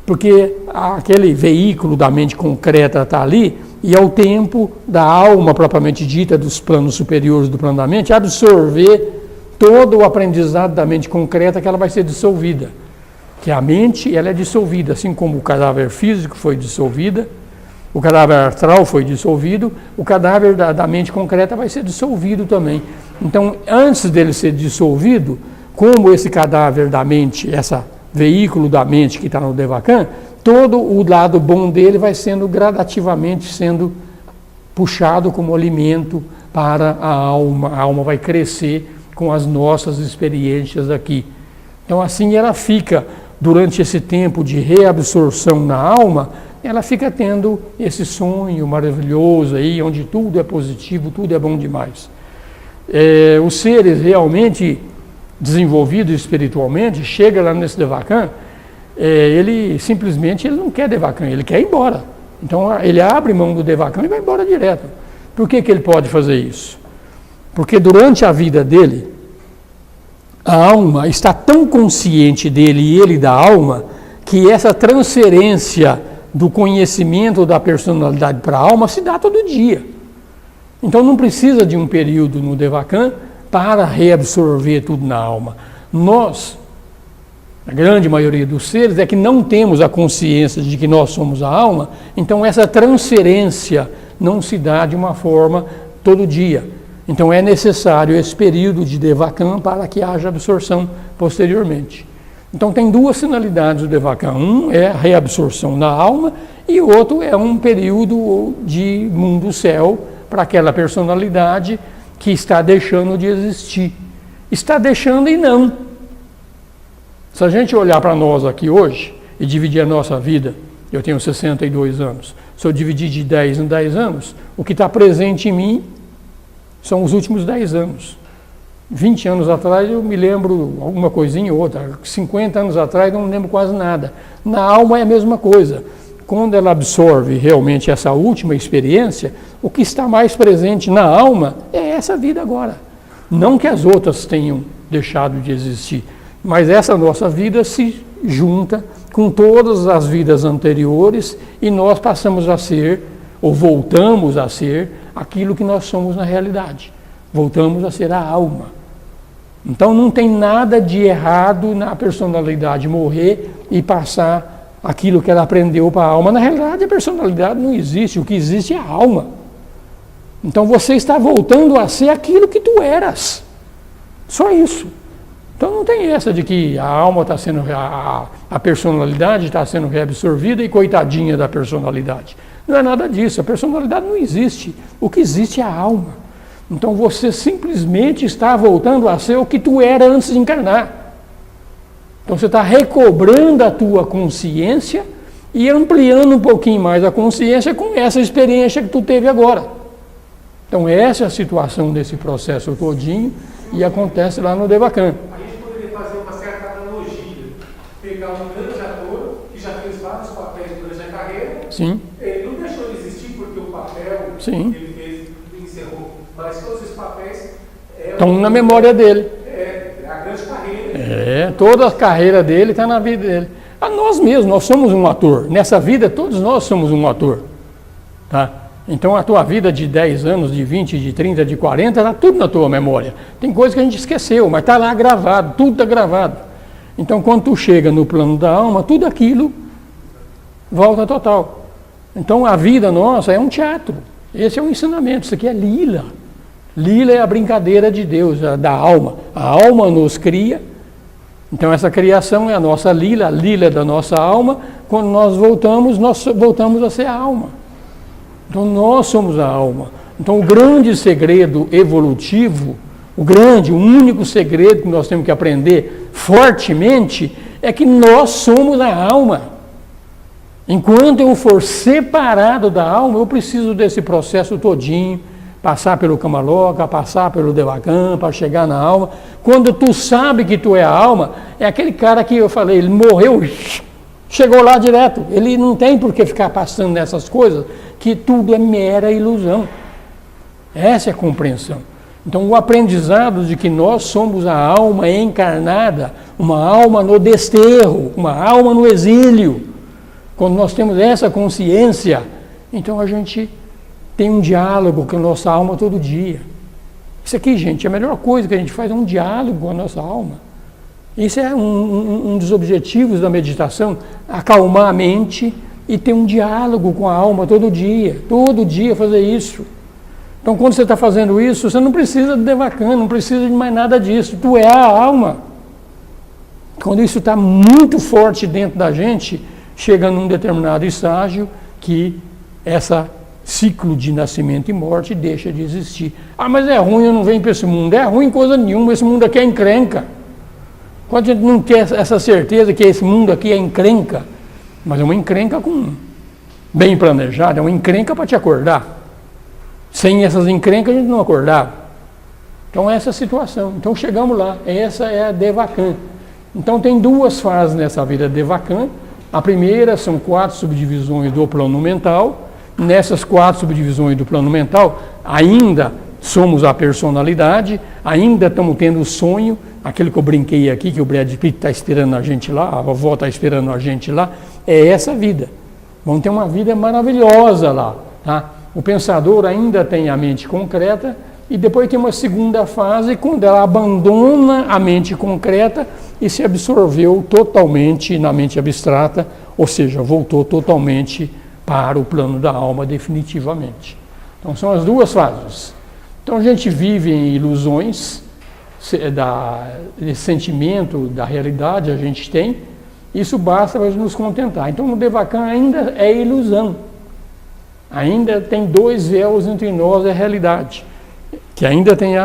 porque aquele veículo da mente concreta está ali e é o tempo da alma propriamente dita dos planos superiores do plano da mente absorver todo o aprendizado da mente concreta que ela vai ser dissolvida. Que a mente ela é dissolvida, assim como o cadáver físico foi dissolvida, o cadáver astral foi dissolvido, o cadáver da mente concreta vai ser dissolvido também. Então, antes dele ser dissolvido, como esse cadáver da mente, esse veículo da mente que está no Devakan, todo o lado bom dele vai sendo gradativamente sendo puxado como alimento para a alma. A alma vai crescer com as nossas experiências aqui. Então assim ela fica, durante esse tempo de reabsorção na alma, ela fica tendo esse sonho maravilhoso aí, onde tudo é positivo, tudo é bom demais. Os seres realmente desenvolvidos espiritualmente, chega lá nesse Devakan, ele simplesmente não quer Devakan, ele quer ir embora. Então ele abre mão do Devakan e vai embora direto. Por que ele pode fazer isso? Porque durante a vida dele, a alma está tão consciente dele e ele da alma, que essa transferência do conhecimento da personalidade para a alma se dá todo dia. Então não precisa de um período no Devakan para reabsorver tudo na alma. Nós, a grande maioria dos seres, é que não temos a consciência de que nós somos a alma, então essa transferência não se dá de uma forma todo dia. Então é necessário esse período de Devakan para que haja absorção posteriormente. Então tem duas finalidades do Devakan. Um é a reabsorção na alma e o outro é um período de mundo-céu para aquela personalidade que está deixando de existir. Está deixando e não. Se a gente olhar para nós aqui hoje e dividir a nossa vida, eu tenho 62 anos, se eu dividir de 10 em 10 anos, o que está presente em mim são os últimos 10 anos. 20 anos atrás eu me lembro alguma coisinha ou outra, 50 anos atrás eu não lembro quase nada. Na alma é a mesma coisa. Quando ela absorve realmente essa última experiência, o que está mais presente na alma é essa vida agora. Não que as outras tenham deixado de existir, mas essa nossa vida se junta com todas as vidas anteriores e nós passamos a ser, ou voltamos a ser, aquilo que nós somos na realidade. Voltamos a ser a alma. Então não tem nada de errado na personalidade morrer e passar aquilo que ela aprendeu para a alma. Na realidade, a personalidade não existe, o que existe é a alma. Então você está voltando a ser aquilo que tu eras. Só isso. Então não tem essa de que a alma está sendo, a personalidade está sendo reabsorvida e coitadinha da personalidade. Não é nada disso, a personalidade não existe. O que existe é a alma. Então você simplesmente está voltando a ser o que tu era antes de encarnar. Então você está recobrando a tua consciência e ampliando um pouquinho mais a consciência com essa experiência que tu teve agora. Então essa é a situação desse processo todinho e acontece lá no Devakan. A gente poderia fazer uma certa analogia, pegar um grande ator que já fez vários papéis durante a carreira. Sim. Ele não deixou de existir porque o papel Sim. ele fez encerrou, mas todos esses papéis estão na memória dele. É a grande carreira. Toda a carreira dele está na vida dele. A nós mesmos, nós somos um ator. Nessa vida, todos nós somos um ator. Tá? Então, a tua vida de 10 anos, de 20, de 30, de 40, está tudo na tua memória. Tem coisa que a gente esqueceu, mas está lá gravado, tudo está gravado. Então, quando tu chega no plano da alma, tudo aquilo volta total. Então, a vida nossa é um teatro. Esse é um ensinamento, isso aqui é lila. Lila é a brincadeira de Deus, da alma. A alma nos cria. Então essa criação é a nossa lila, a lila é da nossa alma. Quando nós voltamos a ser a alma. Então nós somos a alma. Então o grande segredo evolutivo, o único segredo que nós temos que aprender fortemente é que nós somos a alma. Enquanto eu for separado da alma, eu preciso desse processo todinho, passar pelo Kamaloka, passar pelo Devakan, para chegar na alma. Quando tu sabe que tu é a alma, é aquele cara que eu falei, ele morreu, chegou lá direto. Ele não tem por que ficar passando nessas coisas, que tudo é mera ilusão. Essa é a compreensão. Então o aprendizado de que nós somos a alma encarnada, uma alma no desterro, uma alma no exílio. Quando nós temos essa consciência, então a gente tem um diálogo com a nossa alma todo dia. Isso aqui, gente, a melhor coisa que a gente faz é um diálogo com a nossa alma. Isso é um dos objetivos da meditação, acalmar a mente e ter um diálogo com a alma todo dia fazer isso. Então, quando você está fazendo isso, você não precisa de Devakan, não precisa de mais nada disso, tu é a alma. Quando isso está muito forte dentro da gente, chega num determinado estágio que essa ciclo de nascimento e morte deixa de existir. Ah, mas é ruim, eu não venho para esse mundo. É ruim coisa nenhuma, esse mundo aqui é encrenca. Quando a gente não quer essa certeza que esse mundo aqui é encrenca, mas é uma encrenca bem planejada, é uma encrenca para te acordar. Sem essas encrencas a gente não acordava. Então essa é a situação. Então chegamos lá, essa é a Devakan. Então tem duas fases nessa vida Devakan. A primeira são 4 subdivisões do plano mental. Nessas 4 subdivisões do plano mental, ainda somos a personalidade, ainda estamos tendo o sonho, aquele que eu brinquei aqui, que o Brad Pitt está esperando a gente lá, a vovó está esperando a gente lá, é essa vida. Vamos ter uma vida maravilhosa lá, tá? O pensador ainda tem a mente concreta e depois tem uma segunda fase, quando ela abandona a mente concreta e se absorveu totalmente na mente abstrata, ou seja, voltou totalmente para o plano da alma definitivamente. Então são as duas fases. Então a gente vive em ilusões, esse sentimento da realidade a gente tem, isso basta para nos contentar. Então no Devakan ainda é ilusão, ainda tem 2 véus entre nós e a realidade, que ainda tem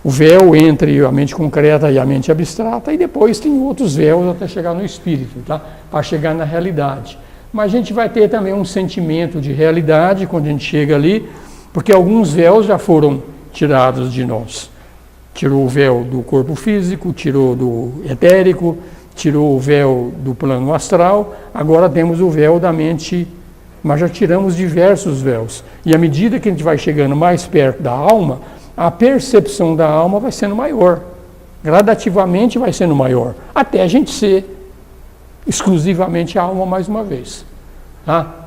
o véu entre a mente concreta e a mente abstrata, e depois tem outros véus até chegar no espírito, tá? Para chegar na realidade. Mas a gente vai ter também um sentimento de realidade quando a gente chega ali, porque alguns véus já foram tirados de nós. Tirou o véu do corpo físico, tirou do etérico, tirou o véu do plano astral, agora temos o véu da mente, mas já tiramos diversos véus. E à medida que a gente vai chegando mais perto da alma, a percepção da alma vai sendo maior. Gradativamente vai sendo maior, até a gente ser exclusivamente a alma mais uma vez. Tá?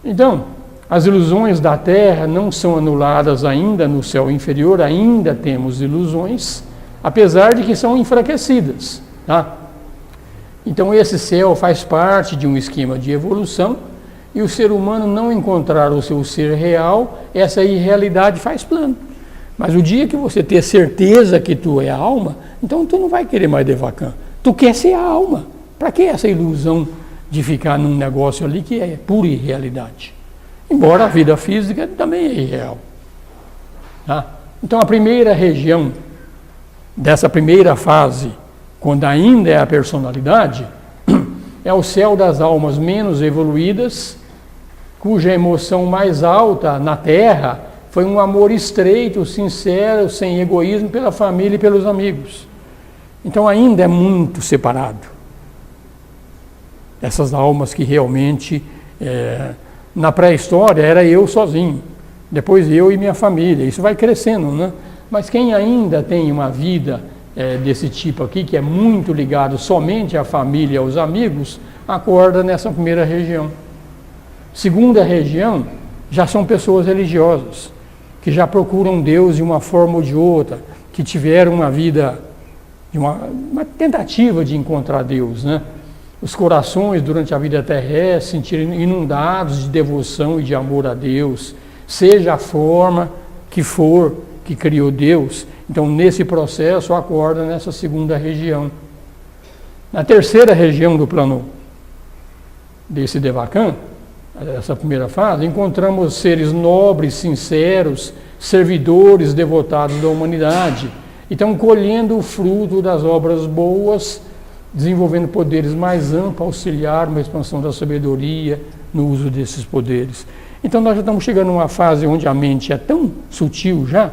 Então, as ilusões da Terra não são anuladas ainda no céu inferior, ainda temos ilusões, apesar de que são enfraquecidas. Tá? Então esse céu faz parte de um esquema de evolução, e o ser humano não encontrar o seu ser real, essa irrealidade faz plano. Mas o dia que você ter certeza que tu é a alma, então tu não vai querer mais Devakan. Tu quer ser a alma. Para que essa ilusão de ficar num negócio ali que é pura irrealidade? Embora a vida física também é irreal. Tá? Então a primeira região dessa primeira fase, quando ainda é a personalidade, é o céu das almas menos evoluídas, cuja emoção mais alta na Terra foi um amor estreito, sincero, sem egoísmo pela família e pelos amigos. Então ainda é muito separado. Essas almas que realmente, na pré-história, era eu sozinho, depois eu e minha família, isso vai crescendo, né? Mas quem ainda tem uma vida desse tipo aqui, que é muito ligado somente à família e aos amigos, acorda nessa primeira região. Segunda região, já são pessoas religiosas, que já procuram Deus de uma forma ou de outra, que tiveram uma vida, uma tentativa de encontrar Deus, né? Os corações durante a vida terrestre se sentirem inundados de devoção e de amor a Deus, seja a forma que for que criou Deus. Então, nesse processo, acorda nessa segunda região. Na terceira região do plano desse Devakan, essa primeira fase, encontramos seres nobres, sinceros, servidores devotados da humanidade. Então, colhendo o fruto das obras boas, desenvolvendo poderes mais amplos, auxiliar uma expansão da sabedoria no uso desses poderes. Então nós já estamos chegando numa fase onde a mente é tão sutil já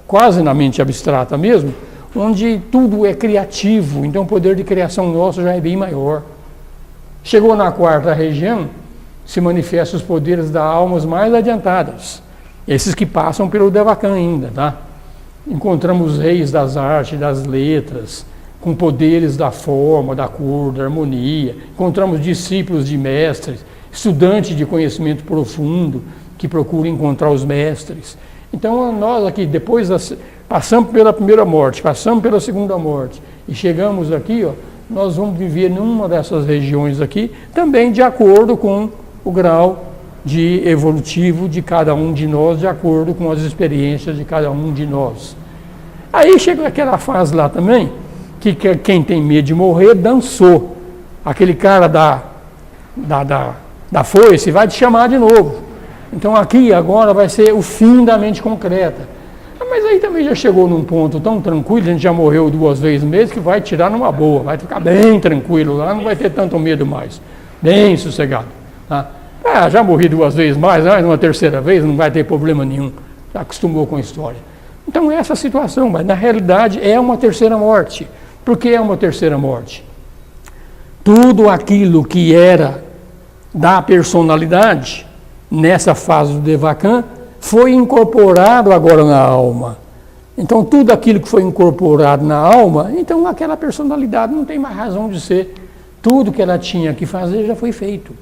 quase na mente abstrata mesmo, onde tudo é criativo, então o poder de criação nosso já é bem maior. Chegou na quarta região, se manifestam os poderes das almas mais adiantadas, esses que passam pelo Devakan ainda, tá? Encontramos reis das artes, das letras, com poderes da forma, da cor, da harmonia. Encontramos discípulos de mestres, estudantes de conhecimento profundo, que procuram encontrar os mestres. Então, nós aqui, depois, passamos pela primeira morte, passamos pela segunda morte, e chegamos aqui, nós vamos viver numa dessas regiões aqui, também de acordo com o grau de evolutivo de cada um de nós, de acordo com as experiências de cada um de nós. Aí chega aquela fase lá também, que quem tem medo de morrer dançou. Aquele cara da foice vai te chamar de novo. Então aqui agora vai ser o fim da mente concreta. Mas aí também já chegou num ponto tão tranquilo, a gente já morreu 2 vezes mesmo, que vai tirar numa boa, vai ficar bem tranquilo lá, não vai ter tanto medo mais, bem sossegado. Tá? Já morri 2 vezes mais, uma terceira vez, não vai ter problema nenhum, já acostumou com a história. Então é essa situação, mas na realidade é uma terceira morte. Por que é uma terceira morte? Tudo aquilo que era da personalidade, nessa fase do Devakan, foi incorporado agora na alma. Então, tudo aquilo que foi incorporado na alma, então aquela personalidade não tem mais razão de ser. Tudo que ela tinha que fazer já foi feito.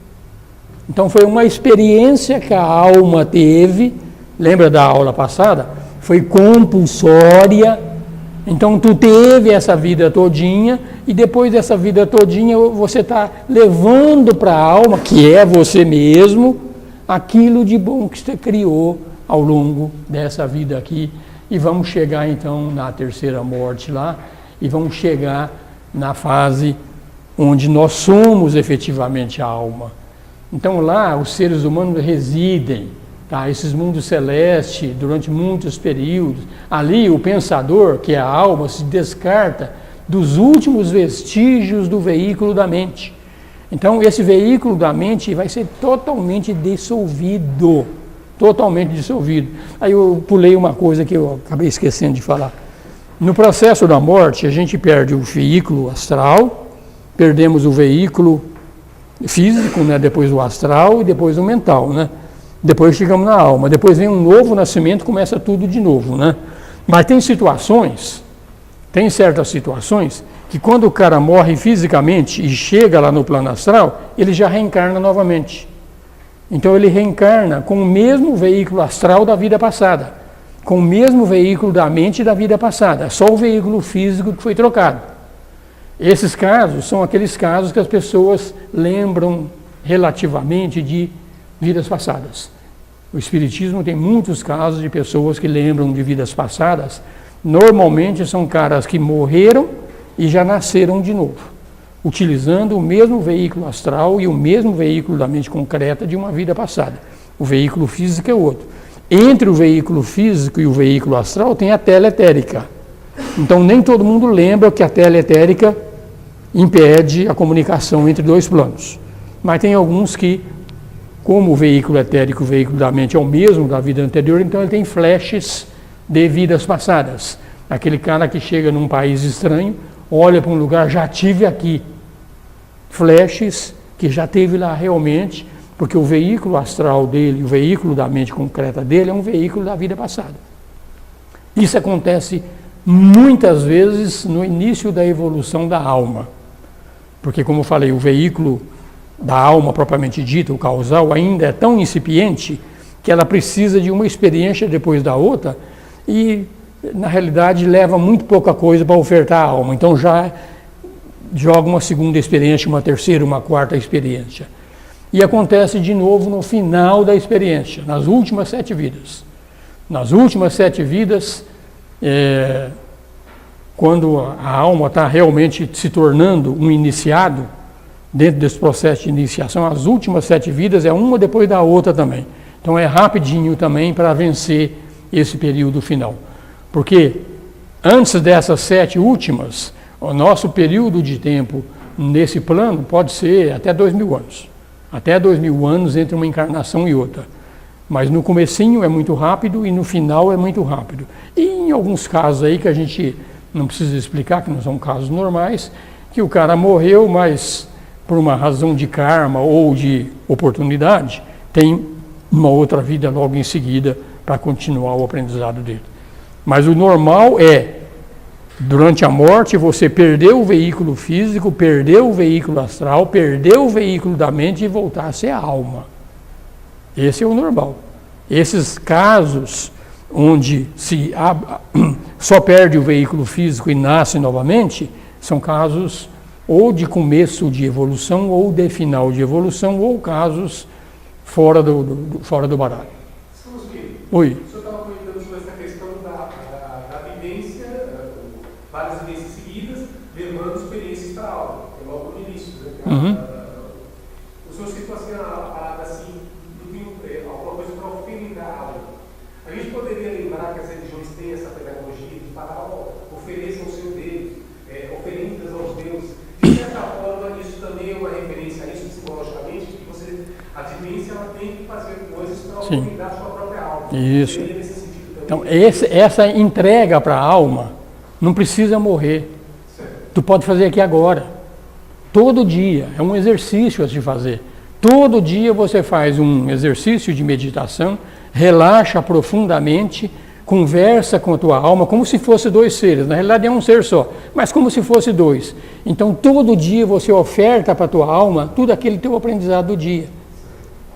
Então, foi uma experiência que a alma teve, lembra da aula passada? Foi compulsória. Então, tu teve essa vida todinha, e depois dessa vida todinha, você está levando para a alma, que é você mesmo, aquilo de bom que você criou ao longo dessa vida aqui, e vamos chegar então na terceira morte lá, e vamos chegar na fase onde nós somos efetivamente a alma. Então lá os seres humanos residem, tá? Esses mundos celestes, durante muitos períodos. Ali o pensador, que é a alma, se descarta dos últimos vestígios do veículo da mente. Então esse veículo da mente vai ser totalmente dissolvido. Totalmente dissolvido. Aí eu pulei uma coisa que eu acabei esquecendo de falar. No processo da morte, a gente perde o veículo astral, perdemos o veículo físico, né? Depois o astral e depois o mental, né? Depois chegamos na alma, depois vem um novo nascimento, começa tudo de novo, né? Mas tem certas situações, que quando o cara morre fisicamente e chega lá no plano astral, ele já reencarna novamente. Então ele reencarna com o mesmo veículo astral da vida passada, com o mesmo veículo da mente da vida passada, só o veículo físico que foi trocado. Esses casos são aqueles casos que as pessoas lembram relativamente de vidas passadas. O Espiritismo tem muitos casos de pessoas que lembram de vidas passadas. Normalmente são caras que morreram e já nasceram de novo, utilizando o mesmo veículo astral e o mesmo veículo da mente concreta de uma vida passada. O veículo físico é outro. Entre o veículo físico e o veículo astral tem a teletérica. Então nem todo mundo lembra que a teletérica impede a comunicação entre dois planos. Mas tem alguns que, como o veículo etérico e o veículo da mente é o mesmo da vida anterior, então ele tem flashes de vidas passadas. Aquele cara que chega num país estranho, olha para um lugar, já tive aqui. Flashes que já teve lá realmente, porque o veículo astral dele, o veículo da mente concreta dele é um veículo da vida passada. Isso acontece muitas vezes no início da evolução da alma. Porque, como eu falei, o veículo da alma propriamente dita, o causal, ainda é tão incipiente que ela precisa de uma experiência depois da outra e, na realidade, leva muito pouca coisa para ofertar à alma. Então já joga uma segunda experiência, uma terceira, uma quarta experiência. E acontece de novo no final da experiência, nas últimas 7 vidas. Nas últimas 7 vidas, quando a alma está realmente se tornando um iniciado, dentro desse processo de iniciação, as últimas 7 vidas é uma depois da outra também. Então é rapidinho também para vencer esse período final. Porque antes dessas 7 últimas, o nosso período de tempo nesse plano pode ser até 2000 anos. Até 2000 anos entre uma encarnação e outra. Mas no comecinho é muito rápido e no final é muito rápido. E em alguns casos aí que a gente não precisa explicar, que não são casos normais, que o cara morreu, mas por uma razão de karma ou de oportunidade, tem uma outra vida logo em seguida para continuar o aprendizado dele. Mas o normal é, durante a morte, você perdeu o veículo físico, perdeu o veículo astral, perdeu o veículo da mente e voltar a ser a alma. Esse é o normal. Esses casos onde só perde o veículo físico e nasce novamente, são casos ou de começo de evolução, ou de final de evolução, ou casos fora do baralho. Oi. O senhor estava comentando sobre essa questão da vivência, várias vivências seguidas, levando experiências para a alma, que é logo no início. Né? O senhor citou assim, a parada assim, alguma coisa para oferir a alma. A gente poderia lembrar que as religiões têm essa pegada vivência ela tem que fazer coisas para Sim. cuidar da sua própria alma. Isso. Seria nesse sentido Então, também. essa entrega para a alma não precisa morrer. Certo. Tu pode fazer aqui agora. Todo dia. É um exercício a se fazer. Todo dia você faz um exercício de meditação, relaxa profundamente, conversa com a tua alma como se fosse dois seres. Na realidade é um ser só, mas como se fosse dois. Então todo dia você oferta para a tua alma tudo aquele teu aprendizado do dia.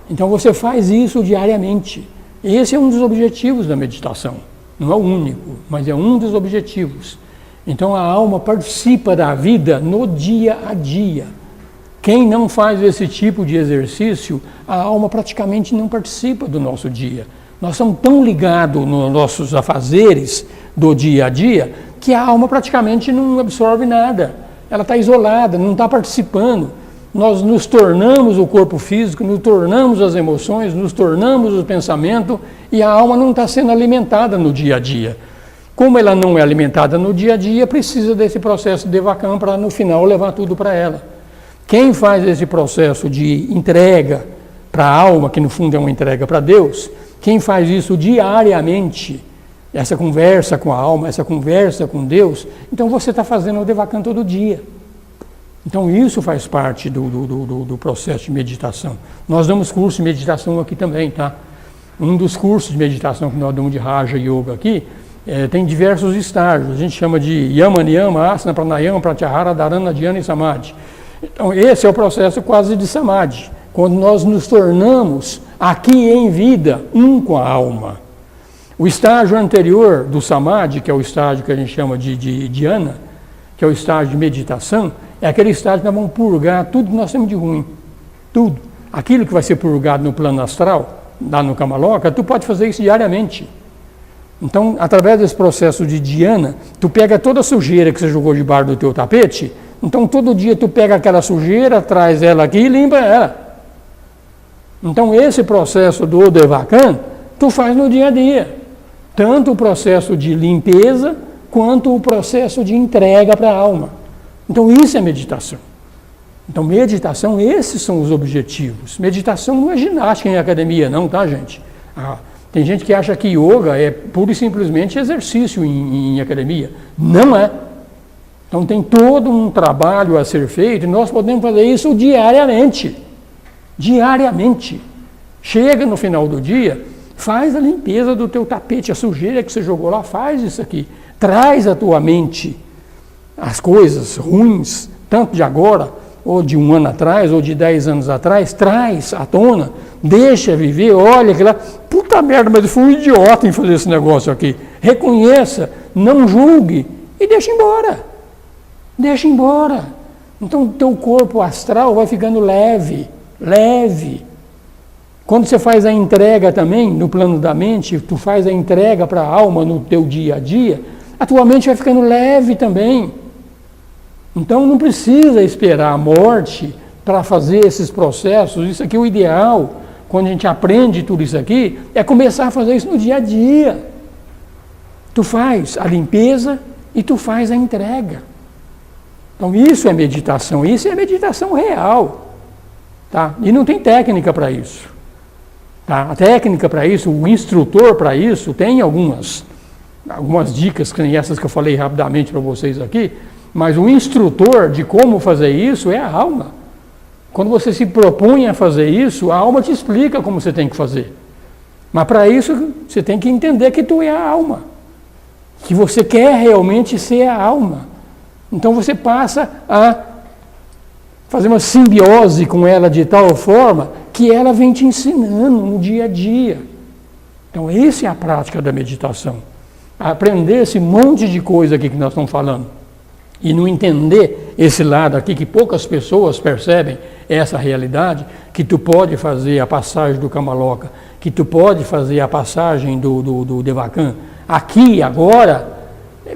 Então você faz isso diariamente. Esse é um dos objetivos da meditação. Não é o único, mas é um dos objetivos. Então a alma participa da vida no dia a dia. Quem não faz esse tipo de exercício, a alma praticamente não participa do nosso dia. Nós estamos tão ligados nos nossos afazeres do dia a dia que a alma praticamente não absorve nada. Ela está isolada, não está participando. Nós nos tornamos o corpo físico, nos tornamos as emoções, nos tornamos o pensamento e a alma não está sendo alimentada no dia a dia. Como ela não é alimentada no dia a dia, precisa desse processo de Devachan para no final levar tudo para ela. Quem faz esse processo de entrega para a alma, que no fundo é uma entrega para Deus, quem faz isso diariamente, essa conversa com a alma, essa conversa com Deus, então você está fazendo o Devachan todo dia. Então isso faz parte do processo de meditação. Nós damos curso de meditação aqui também, tá? Um dos cursos de meditação que nós damos de Raja Yoga aqui, tem diversos estágios. A gente chama de Yama, Niyama, Asana, Pranayama, Pratyahara, Dharana, Dhyana e Samadhi. Então esse é o processo quase de Samadhi, quando nós nos tornamos aqui em vida um com a alma. O estágio anterior do Samadhi, que é o estágio que a gente chama de Dhyana, que é o estágio de meditação, é aquele estágio que nós vamos purgar tudo que nós temos de ruim. Tudo. Aquilo que vai ser purgado no plano astral, lá no Kamaloka, tu pode fazer isso diariamente. Então, através desse processo de Dhyana, tu pega toda a sujeira que você jogou debaixo do teu tapete, então todo dia tu pega aquela sujeira, traz ela aqui e limpa ela. Então esse processo do Devachan, tu faz no dia a dia. Tanto o processo de limpeza, quanto o processo de entrega para a alma. Então isso é meditação. Então meditação, esses são os objetivos. Meditação não é ginástica em academia não, tá gente? Tem gente que acha que yoga é pura e simplesmente exercício em academia. Não é. Então tem todo um trabalho a ser feito e nós podemos fazer isso diariamente. Diariamente. Chega no final do dia, faz a limpeza do teu tapete, a sujeira que você jogou lá, faz isso aqui. Traz à tua mente as coisas ruins, tanto de agora, ou de um ano atrás, ou de 10 anos atrás, traz à tona, deixa viver, olha que lá, puta merda, mas eu fui um idiota em fazer esse negócio aqui. Reconheça, não julgue e deixa embora. Deixa embora. Então o teu corpo astral vai ficando leve, leve. Quando você faz a entrega também, no plano da mente, tu faz a entrega para a alma no teu dia a dia, a tua mente vai ficando leve também. Então não precisa esperar a morte para fazer esses processos. Isso aqui é o ideal, quando a gente aprende tudo isso aqui, é começar a fazer isso no dia a dia. Tu faz a limpeza e tu faz a entrega. Então isso é meditação, isso é meditação real. Tá? E não tem técnica para isso. Tá? A técnica para isso, o instrutor para isso, tem algumas dicas, que nem essas que eu falei rapidamente para vocês aqui, mas o instrutor de como fazer isso é a alma. Quando você se propõe a fazer isso, a alma te explica como você tem que fazer. Mas para isso, você tem que entender que tu é a alma. Que você quer realmente ser a alma. Então você passa a fazer uma simbiose com ela de tal forma que ela vem te ensinando no dia a dia. Então essa é a prática da meditação. Aprender esse monte de coisa aqui que nós estamos falando. E não entender esse lado aqui, que poucas pessoas percebem essa realidade, que tu pode fazer a passagem do Kamaloka, que tu pode fazer a passagem do Devachan, aqui, agora,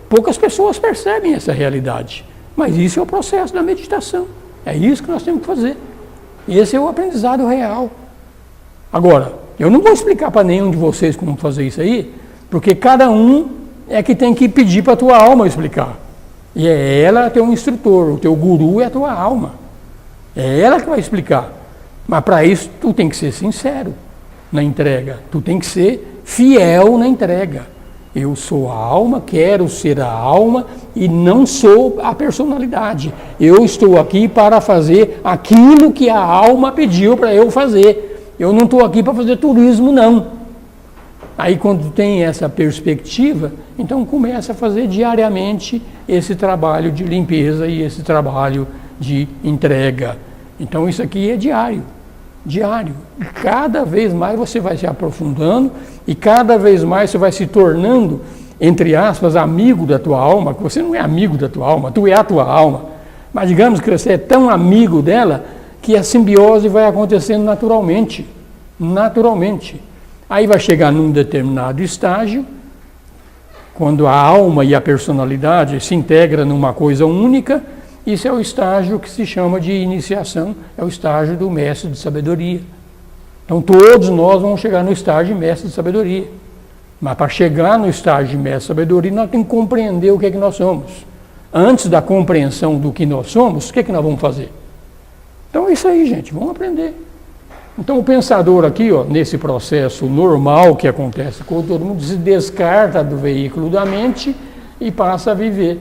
poucas pessoas percebem essa realidade. Mas isso é o processo da meditação. É isso que nós temos que fazer. Esse é o aprendizado real. Agora, eu não vou explicar para nenhum de vocês como fazer isso aí, porque cada um é que tem que pedir para a tua alma explicar. E é ela teu instrutor, o teu guru é a tua alma. É ela que vai explicar. Mas para isso, tu tem que ser sincero na entrega. Tu tem que ser fiel na entrega. Eu sou a alma, quero ser a alma e não sou a personalidade. Eu estou aqui para fazer aquilo que a alma pediu para eu fazer. Eu não estou aqui para fazer turismo, não. Aí quando tem essa perspectiva, então começa a fazer diariamente esse trabalho de limpeza e esse trabalho de entrega. Então isso aqui é diário. Diário. E cada vez mais você vai se aprofundando e cada vez mais você vai se tornando, entre aspas, amigo da tua alma, que você não é amigo da tua alma, tu é a tua alma. Mas digamos que você é tão amigo dela que a simbiose vai acontecendo naturalmente. Naturalmente. Aí vai chegar num determinado estágio, quando a alma e a personalidade se integram numa coisa única. Isso é o estágio que se chama de iniciação, é o estágio do mestre de sabedoria. Então todos nós vamos chegar no estágio de mestre de sabedoria. Mas para chegar no estágio de mestre de sabedoria, nós temos que compreender o que é que nós somos. Antes da compreensão do que nós somos, o que é que nós vamos fazer? Então é isso aí, gente, vamos aprender. Então o pensador aqui, ó, nesse processo normal que acontece com todo mundo, se descarta do veículo da mente e passa a viver.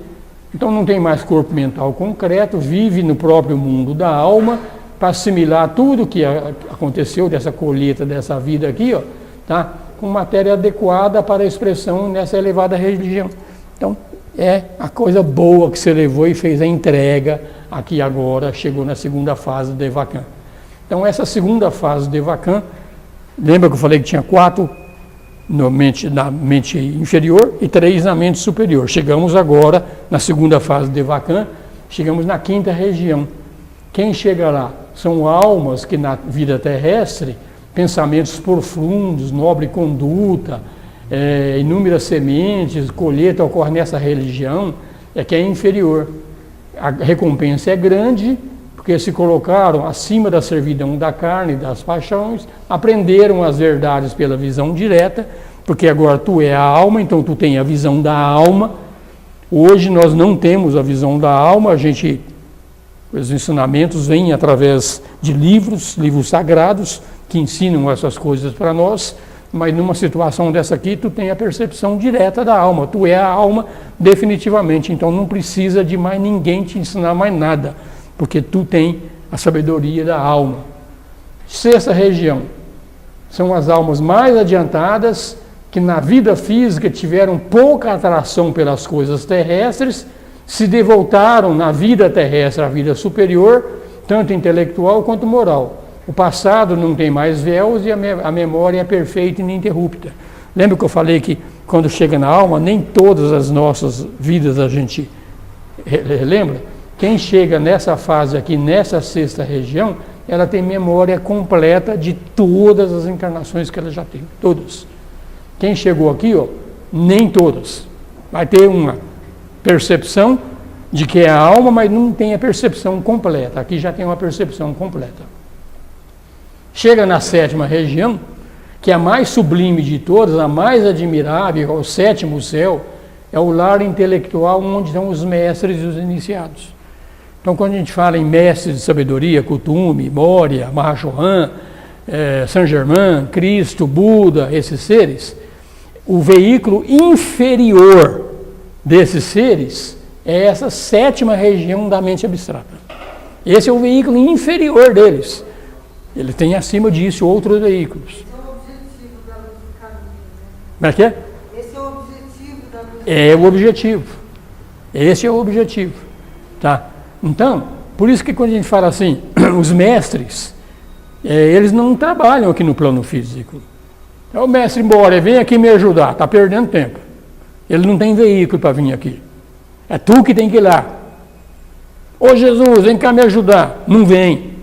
Então não tem mais corpo mental concreto, vive no próprio mundo da alma, para assimilar tudo que aconteceu dessa colheita, dessa vida aqui, ó, tá? Com matéria adequada para a expressão nessa elevada religião. Então é a coisa boa que você levou e fez a entrega aqui agora, chegou na segunda fase do Devakan. Então essa segunda fase do Devakan, lembra que eu falei que tinha 4 na mente inferior e 3 na mente superior. Chegamos agora na segunda fase de Devakan, chegamos na 5ª região. Quem chega lá? São almas que na vida terrestre, pensamentos profundos, nobre conduta, inúmeras sementes, colheita ocorre nessa religião, que é inferior. A recompensa é grande, porque se colocaram acima da servidão da carne e das paixões, aprenderam as verdades pela visão direta, porque agora tu é a alma, então tu tem a visão da alma. Hoje nós não temos a visão da alma, os ensinamentos vêm através de livros sagrados, que ensinam essas coisas para nós, mas numa situação dessa aqui, tu tem a percepção direta da alma, tu é a alma definitivamente, então não precisa de mais ninguém te ensinar mais nada, porque tu tem a sabedoria da alma. 6ª região, são as almas mais adiantadas, que na vida física tiveram pouca atração pelas coisas terrestres, se devoltaram na vida terrestre à vida superior, tanto intelectual quanto moral. O passado não tem mais véus e a memória é perfeita e ininterrupta. Lembra que eu falei que quando chega na alma, nem todas as nossas vidas a gente lembra? Quem chega nessa fase aqui, nessa 6ª região, ela tem memória completa de todas as encarnações que ela já teve, todas. Quem chegou aqui, ó, nem todas. Vai ter uma percepção de que é a alma, mas não tem a percepção completa. Aqui já tem uma percepção completa. Chega na 7ª região, que é a mais sublime de todas, a mais admirável, o 7º céu, é o lar intelectual onde estão os mestres e os iniciados. Então, quando a gente fala em mestres de sabedoria, Kuthumi, Moria, Mahashohan, Saint-Germain, Cristo, Buda, esses seres, o veículo inferior desses seres é essa 7ª região da mente abstrata. Esse é o veículo inferior deles. Ele tem acima disso outros veículos. Esse é o objetivo da luz do caminho, né? Como é que é? Esse é o objetivo da luz do caminho. É o objetivo. Esse é o objetivo. Tá? Então, por isso que quando a gente fala assim, os mestres, eles não trabalham aqui no plano físico. É o mestre embora, vem aqui me ajudar, está perdendo tempo. Ele não tem veículo para vir aqui. É tu que tem que ir lá. Ô Jesus, vem cá me ajudar. Não vem.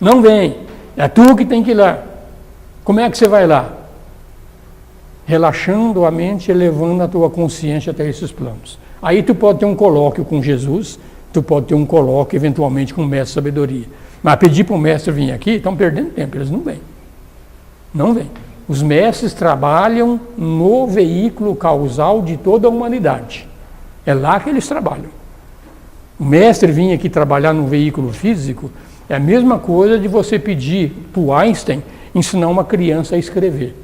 Não vem. É tu que tem que ir lá. Como é que você vai lá? Relaxando a mente, elevando a tua consciência até esses planos. Aí tu pode ter um colóquio com Jesus, tu pode ter um colóquio eventualmente com o mestre de sabedoria. Mas pedir para o mestre vir aqui, estão perdendo tempo, eles não vêm. Não vêm. Os mestres trabalham no veículo causal de toda a humanidade. É lá que eles trabalham. O mestre vinha aqui trabalhar no veículo físico, É a mesma coisa de você pedir para o Einstein ensinar uma criança a escrever.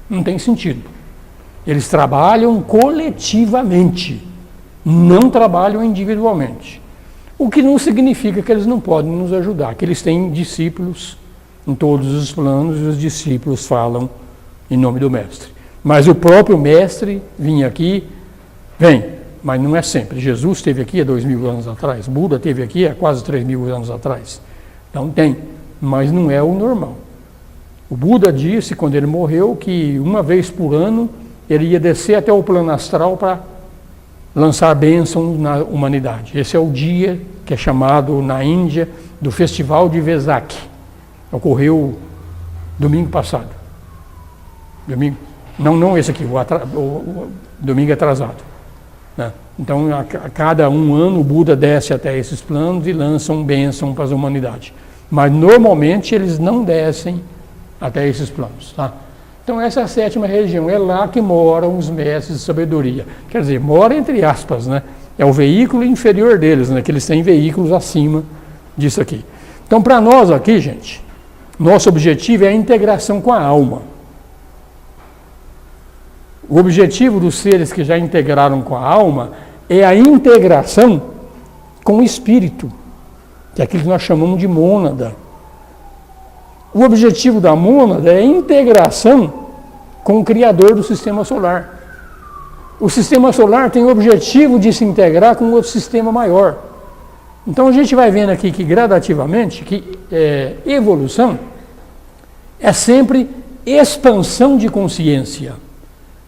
Não tem sentido. Eles trabalham coletivamente, não trabalham individualmente. O que não significa que eles não podem nos ajudar, que eles têm discípulos em todos os planos e os discípulos falam em nome do Mestre. Mas o próprio Mestre vinha aqui, mas não é sempre. Jesus esteve aqui há 2000 anos atrás, Buda esteve aqui há quase 3000 anos atrás. Então tem, mas não é o normal. O Buda disse, quando ele morreu, que uma vez por ano ele ia descer até o plano astral para lançar bênçãos na humanidade. Esse é o dia que é chamado na Índia do Festival de Vesak. Ocorreu domingo passado. Domingo? Não esse aqui, o domingo atrasado. Né? Então, a cada um ano, o Buda desce até esses planos e lança um bênção para a humanidade. Mas, normalmente, eles não descem até esses planos. Tá? Então, essa é a 7ª religião. É lá que moram os mestres de sabedoria. Quer dizer, mora entre aspas, né? É o veículo inferior deles, né? Que eles têm veículos acima disso aqui. Então, para nós aqui, gente, nosso objetivo é a integração com a alma. O objetivo dos seres que já integraram com a alma é a integração com o espírito, que é aquilo que nós chamamos de mônada. O objetivo da mônada é a integração com o Criador do Sistema Solar. O Sistema Solar tem o objetivo de se integrar com outro sistema maior. Então a gente vai vendo aqui que gradativamente, que evolução é sempre expansão de consciência.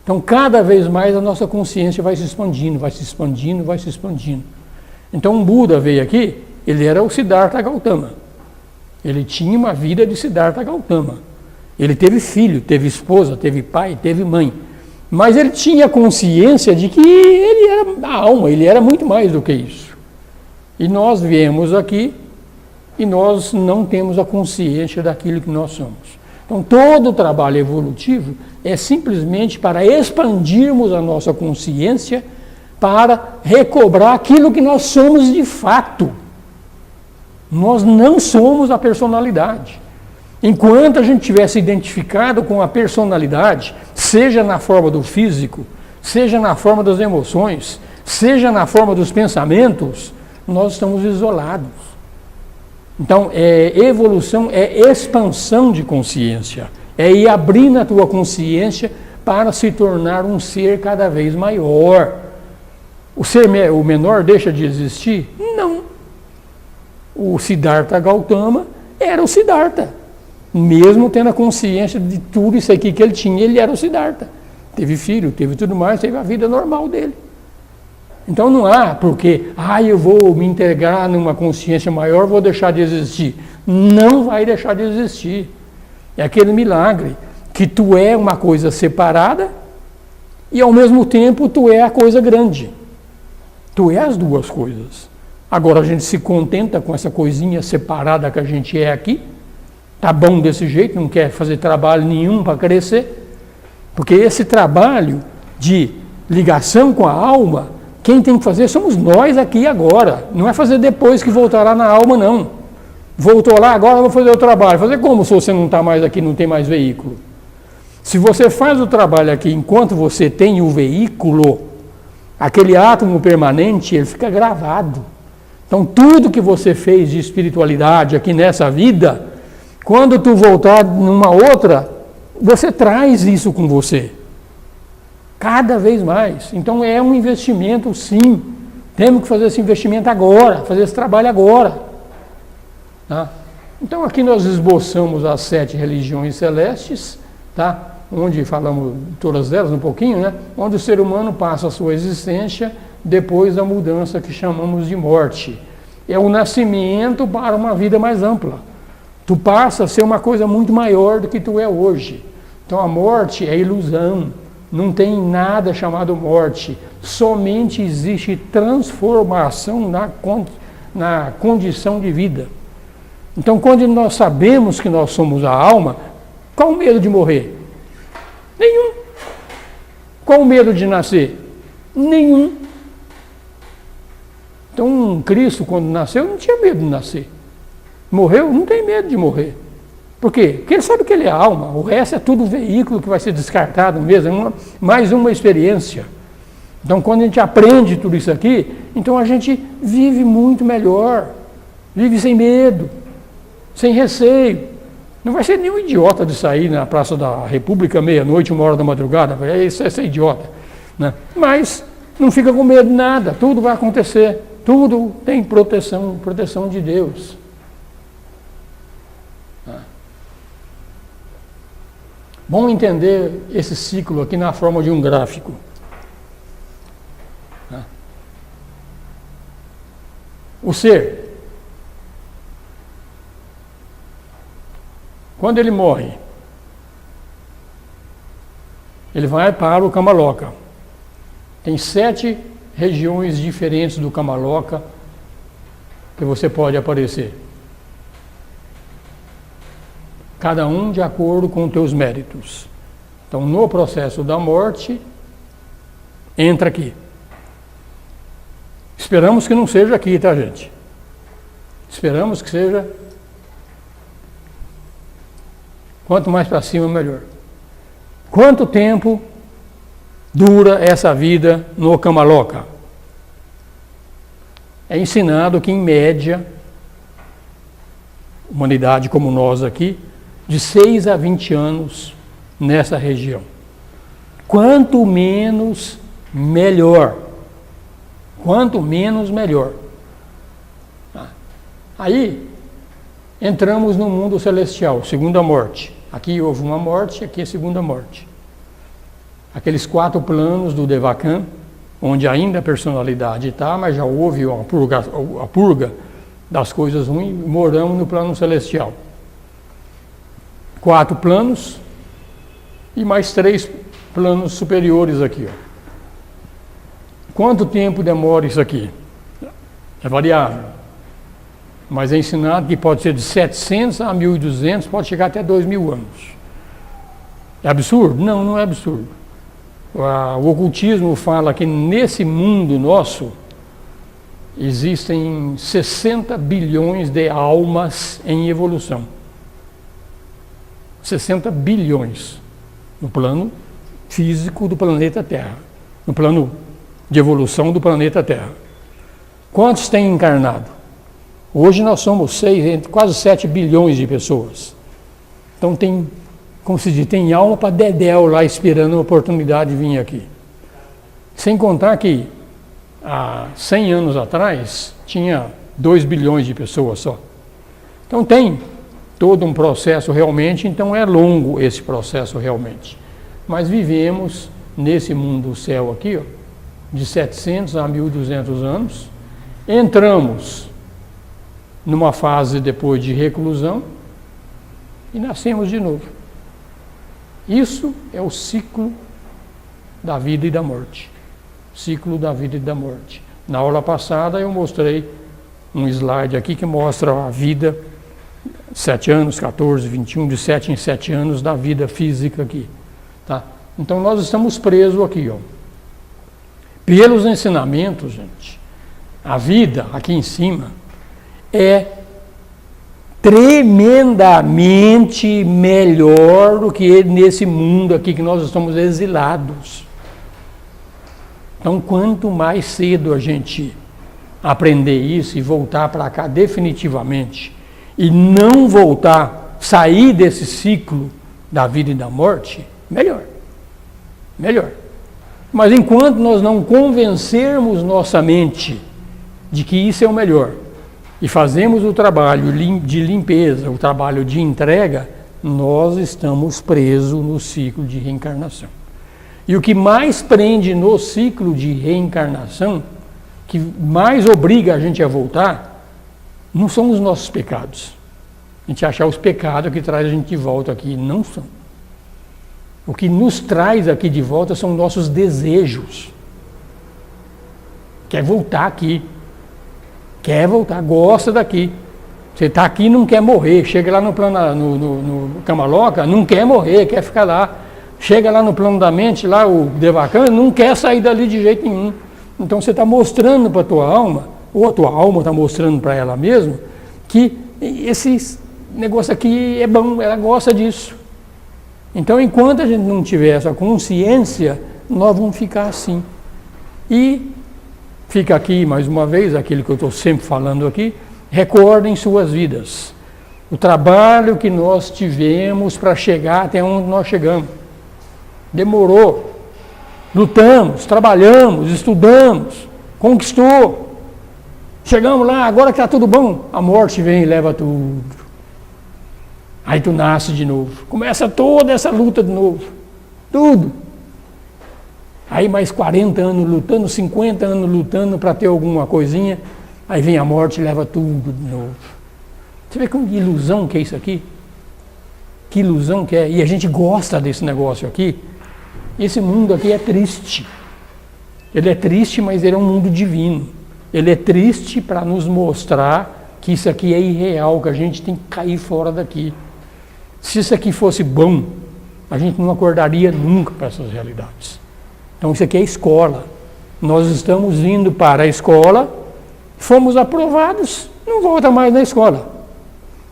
Então, cada vez mais a nossa consciência vai se expandindo, vai se expandindo, vai se expandindo. Então, um Buda veio aqui, ele era o Siddhartha Gautama. Ele tinha uma vida de Siddhartha Gautama. Ele teve filho, teve esposa, teve pai, teve mãe. Mas ele tinha consciência de que ele era a alma, ele era muito mais do que isso. E nós viemos aqui e nós não temos a consciência daquilo que nós somos. Então, todo o trabalho evolutivo é simplesmente para expandirmos a nossa consciência para recobrar aquilo que nós somos de fato. Nós não somos a personalidade. Enquanto a gente tivesse identificado com a personalidade, seja na forma do físico, seja na forma das emoções, seja na forma dos pensamentos, nós estamos isolados. Então, evolução é expansão de consciência, é ir abrindo a tua consciência para se tornar um ser cada vez maior. O menor deixa de existir? Não. O Siddhartha Gautama era o Siddhartha. Mesmo tendo a consciência de tudo isso aqui que ele tinha, ele era o Siddhartha. Teve filho, teve tudo mais, teve a vida normal dele. Então não há porque, eu vou me integrar numa consciência maior, vou deixar de existir. Não vai deixar de existir. É aquele milagre que tu é uma coisa separada e ao mesmo tempo tu é a coisa grande. Tu é as duas coisas. Agora a gente se contenta com essa coisinha separada que a gente é aqui. Tá bom desse jeito, não quer fazer trabalho nenhum para crescer. Porque esse trabalho de ligação com a alma, quem tem que fazer somos nós aqui e agora. Não é fazer depois que voltar lá na alma, não. Voltou lá, agora eu vou fazer o trabalho. Fazer como se você não está mais aqui, não tem mais veículo? Se você faz o trabalho aqui enquanto você tem o veículo, aquele átomo permanente, ele fica gravado. Então, tudo que você fez de espiritualidade aqui nessa vida, quando tu voltar numa outra, você traz isso com você. Cada vez mais. Então, é um investimento, sim. Temos que fazer esse investimento agora, fazer esse trabalho agora. Tá? Então, aqui nós esboçamos as 7 religiões celestes, tá? Onde falamos todas elas um pouquinho, né? Onde o ser humano passa a sua existência depois da mudança que chamamos de morte. É o nascimento para uma vida mais ampla. Tu passa a ser uma coisa muito maior do que tu é hoje. Então a morte é ilusão. Não tem nada chamado morte. Somente existe transformação na condição de vida. Então quando nós sabemos que nós somos a alma, qual o medo de morrer? Nenhum. Qual o medo de nascer? Nenhum. Então, Cristo, quando nasceu, não tinha medo de nascer. Morreu, não tem medo de morrer. Por quê? Porque ele sabe que ele é alma, o resto é tudo veículo que vai ser descartado mesmo, mais uma experiência. Então, quando a gente aprende tudo isso aqui, então a gente vive muito melhor, vive sem medo, sem receio. Não vai ser nenhum idiota de sair na Praça da República meia-noite, 1h da madrugada, isso é ser idiota. Né? Mas não fica com medo de nada, tudo vai acontecer, tudo tem proteção de Deus. Vamos entender esse ciclo aqui na forma de um gráfico. O ser, quando ele morre, ele vai para o Kamaloka. Tem 7 regiões diferentes do Kamaloka que você pode aparecer. Cada um de acordo com os teus méritos. Então, no processo da morte, entra aqui. Esperamos que não seja aqui, tá, gente? Esperamos que seja... Quanto mais para cima, melhor. Quanto tempo dura essa vida no Kamaloka? É ensinado que, em média, humanidade como nós aqui, de 6 a 20 anos nessa região. Quanto menos, melhor. Quanto menos, melhor. Aí, entramos no mundo celestial, segunda morte. Aqui houve uma morte, aqui é a segunda morte. Aqueles 4 planos do Devakan, onde ainda a personalidade está, mas já houve a purga das coisas ruins, moramos no plano celestial. 4 planos e mais 3 planos superiores aqui. Ó. Quanto tempo demora isso aqui? É variável. Mas é ensinado que pode ser de 700 a 1.200, pode chegar até 2.000 anos. É absurdo? Não, não é absurdo. O ocultismo fala que nesse mundo nosso existem 60 bilhões de almas em evolução. 60 bilhões no plano físico do planeta Terra, no plano de evolução do planeta Terra. Quantos tem encarnado? Hoje nós somos quase 7 bilhões de pessoas. Então tem, como se diz, tem alma para dedéu lá esperando a oportunidade de vir aqui. Sem contar que há 100 anos atrás tinha 2 bilhões de pessoas só. Então tem todo um processo realmente, então é longo esse processo realmente. Mas vivemos nesse mundo do céu aqui, ó, de 700 a 1.200 anos, entramos numa fase depois de reclusão e nascemos de novo. Isso é o ciclo da vida e da morte. Ciclo da vida e da morte. Na aula passada eu mostrei um slide aqui que mostra a vida 7 anos, 14, 21, de 7 em 7 anos da vida física aqui. Tá? Então nós estamos presos aqui, ó. Pelos ensinamentos, gente, a vida aqui em cima é tremendamente melhor do que nesse mundo aqui que nós estamos exilados. Então, quanto mais cedo a gente aprender isso e voltar para cá definitivamente, e não voltar, sair desse ciclo da vida e da morte, melhor. Melhor. Mas enquanto nós não convencermos nossa mente de que isso é o melhor, e fazemos o trabalho de limpeza, o trabalho de entrega, nós estamos presos no ciclo de reencarnação. E o que mais prende no ciclo de reencarnação, que mais obriga a gente a voltar, não são os nossos pecados. A gente achar os pecados que traz a gente de volta aqui, não são. O que nos traz aqui de volta são nossos desejos. Quer voltar aqui. Quer voltar, gosta daqui. Você está aqui e não quer morrer. Chega lá no plano, no Kamaloka, não quer morrer, quer ficar lá. Chega lá no plano da mente, lá o Devakan, não quer sair dali de jeito nenhum. Então você está mostrando para a tua alma, ou a tua alma está mostrando para ela mesma, que esse negócio aqui é bom, ela gosta disso. Então, enquanto a gente não tiver essa consciência, nós vamos ficar assim. E fica aqui, mais uma vez, aquilo que eu estou sempre falando aqui, recordem suas vidas. O trabalho que nós tivemos para chegar até onde nós chegamos. Demorou. Lutamos, trabalhamos, estudamos, conquistou. Chegamos lá, agora que está tudo bom, a morte vem e leva tudo. Aí tu nasce de novo. Começa toda essa luta de novo. Tudo. Aí mais 40 anos lutando, 50 anos lutando para ter alguma coisinha. Aí vem a morte e leva tudo de novo. Você vê que ilusão que é isso aqui? Que ilusão que é. E a gente gosta desse negócio aqui. Esse mundo aqui é triste. Ele é triste, mas ele é um mundo divino. Ele é triste para nos mostrar que isso aqui é irreal, que a gente tem que cair fora daqui. Se isso aqui fosse bom, a gente não acordaria nunca para essas realidades. Então isso aqui é escola. Nós estamos indo para a escola, fomos aprovados, não volta mais na escola.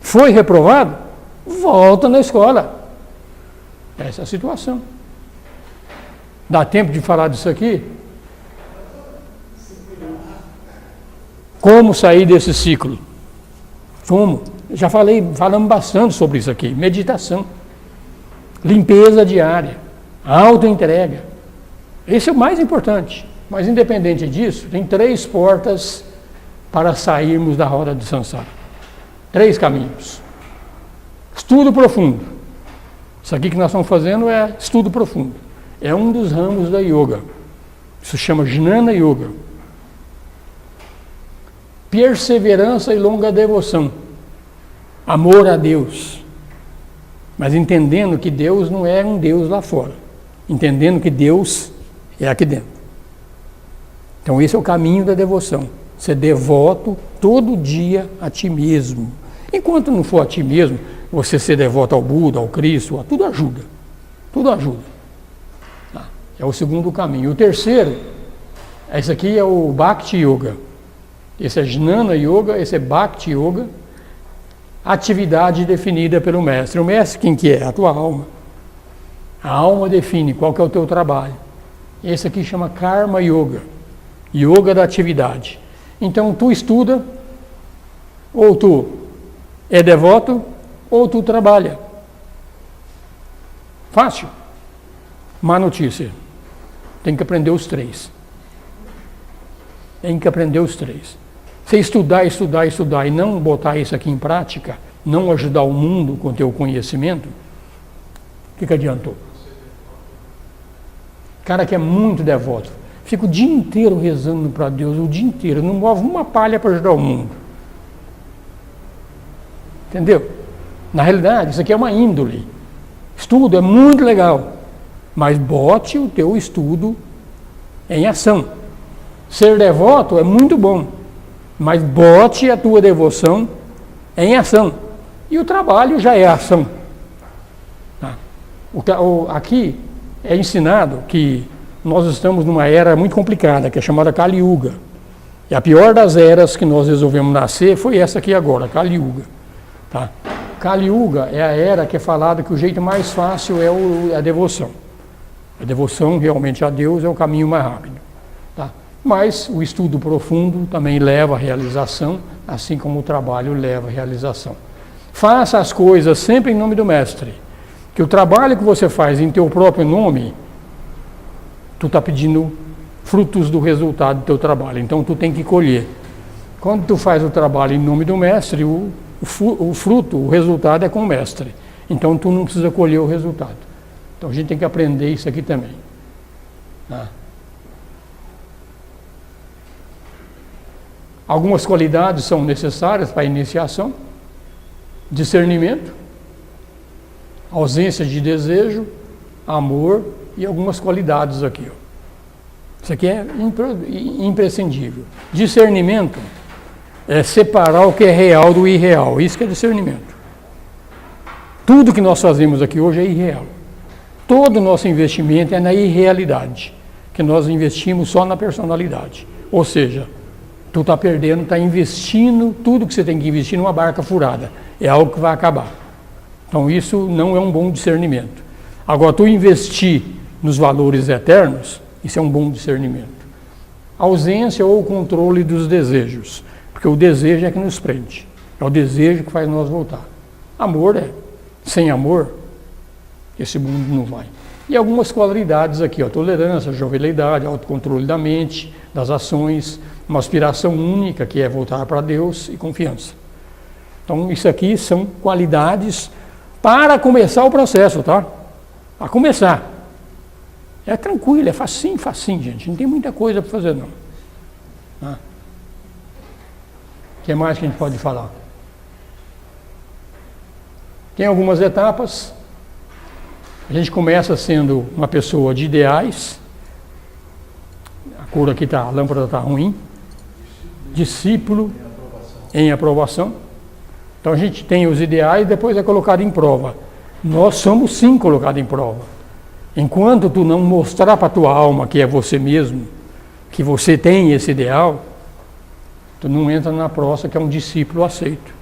Foi reprovado? Volta na escola. Essa é a situação. Dá tempo de falar disso aqui? Como sair desse ciclo? Como? Já falamos bastante sobre isso aqui. Meditação, limpeza diária, autoentrega. Esse é o mais importante. Mas independente disso, tem 3 portas para sairmos da roda de samsara. 3 caminhos. Estudo profundo. Isso aqui que nós estamos fazendo é estudo profundo. É um dos ramos da yoga. Isso se chama Jnana Yoga. Perseverança e longa devoção. Amor a Deus. Mas entendendo que Deus não é um Deus lá fora. Entendendo que Deus é aqui dentro. Então esse é o caminho da devoção. Ser devoto todo dia a ti mesmo. Enquanto não for a ti mesmo, você ser devoto ao Buda, ao Cristo, tudo ajuda. Tudo ajuda. É o segundo caminho. O terceiro, esse aqui é o Bhakti Yoga. Esse é Jnana Yoga, esse é Bhakti Yoga. Atividade definida pelo mestre. O mestre quem que é? A tua alma. A alma define qual que é o teu trabalho. Esse aqui chama Karma Yoga. Yoga da atividade. Então tu estuda, ou tu é devoto, ou tu trabalha. Fácil. Má notícia. Tem que aprender os 3. Tem que aprender os 3. Se estudar e não botar isso aqui em prática, não ajudar o mundo com o teu conhecimento, o que adiantou? Cara que é muito devoto, fica o dia inteiro rezando para Deus, o dia inteiro, não move uma palha para ajudar o mundo. Entendeu? Na realidade, isso aqui é uma índole. Estudo é muito legal, mas bote o teu estudo em ação. Ser devoto é muito bom, mas bote a tua devoção em ação. E o trabalho já é ação. Aqui é ensinado que nós estamos numa era muito complicada, que é chamada Kali Yuga. E a pior das eras que nós resolvemos nascer foi essa aqui agora, Kali Yuga. Tá? Kali Yuga é a era que é falada que o jeito mais fácil é a devoção. A devoção realmente a Deus é o caminho mais rápido. Tá? Mas o estudo profundo também leva à realização, assim como o trabalho leva à realização. Faça as coisas sempre em nome do mestre. Que o trabalho que você faz em teu próprio nome, tu está pedindo frutos do resultado do teu trabalho. Então tu tem que colher. Quando tu faz o trabalho em nome do mestre, o fruto, o resultado é com o mestre. Então tu não precisa colher o resultado. Então a gente tem que aprender isso aqui também. Algumas qualidades são necessárias para a iniciação. Discernimento, ausência de desejo, amor e algumas qualidades aqui. Isso aqui é imprescindível. Discernimento é separar o que é real do irreal. Isso que é discernimento. Tudo que nós fazemos aqui hoje é irreal. Todo o nosso investimento é na irrealidade, que nós investimos só na personalidade. Ou seja, Tu está perdendo, está investindo tudo que você tem que investir numa barca furada. É algo que vai acabar. Então isso não é um bom discernimento. Agora, tu investir nos valores eternos, isso é um bom discernimento. Ausência ou controle dos desejos. Porque o desejo é que nos prende. É o desejo que faz nós voltar. Amor é. Sem amor, esse mundo não vai. E algumas qualidades aqui, ó, tolerância, jovialidade, autocontrole da mente, das ações, uma aspiração única que é voltar para Deus e confiança. Então isso aqui são qualidades para começar o processo, tá? Para começar. É tranquilo, é facinho, gente. Não tem muita coisa para fazer, não. O que mais que a gente pode falar? Tem algumas etapas. A gente começa sendo uma pessoa de ideais. A cor aqui tá, a lâmpada está ruim. Discípulo em aprovação. Então a gente tem os ideais e depois é colocado em prova. Nós somos sim colocados em prova. Enquanto tu não mostrar para a tua alma que é você mesmo, que você tem esse ideal, tu não entra na prova que é um discípulo aceito.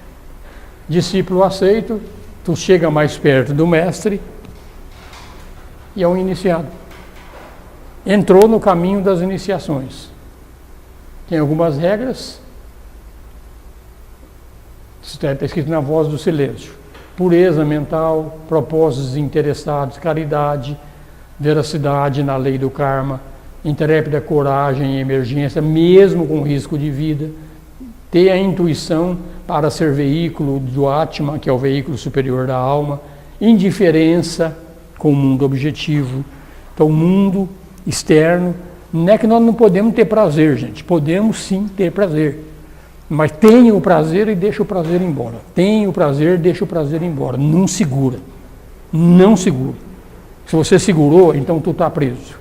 Discípulo aceito, tu chega mais perto do mestre e é um iniciado. Entrou no caminho das iniciações. Tem algumas regras. Está escrito na voz do silêncio. Pureza mental, propósitos interessados, caridade, veracidade na lei do karma, intrépida coragem em emergência, mesmo com risco de vida, ter a intuição para ser veículo do Atma, que é o veículo superior da alma, indiferença com o mundo objetivo. Então, o mundo externo, não é que nós não podemos ter prazer, gente, podemos sim ter prazer, mas tenha o prazer e deixa o prazer embora. Tenha o prazer, deixa o prazer embora. Não segura. Não segura. Se você segurou, então tu está preso.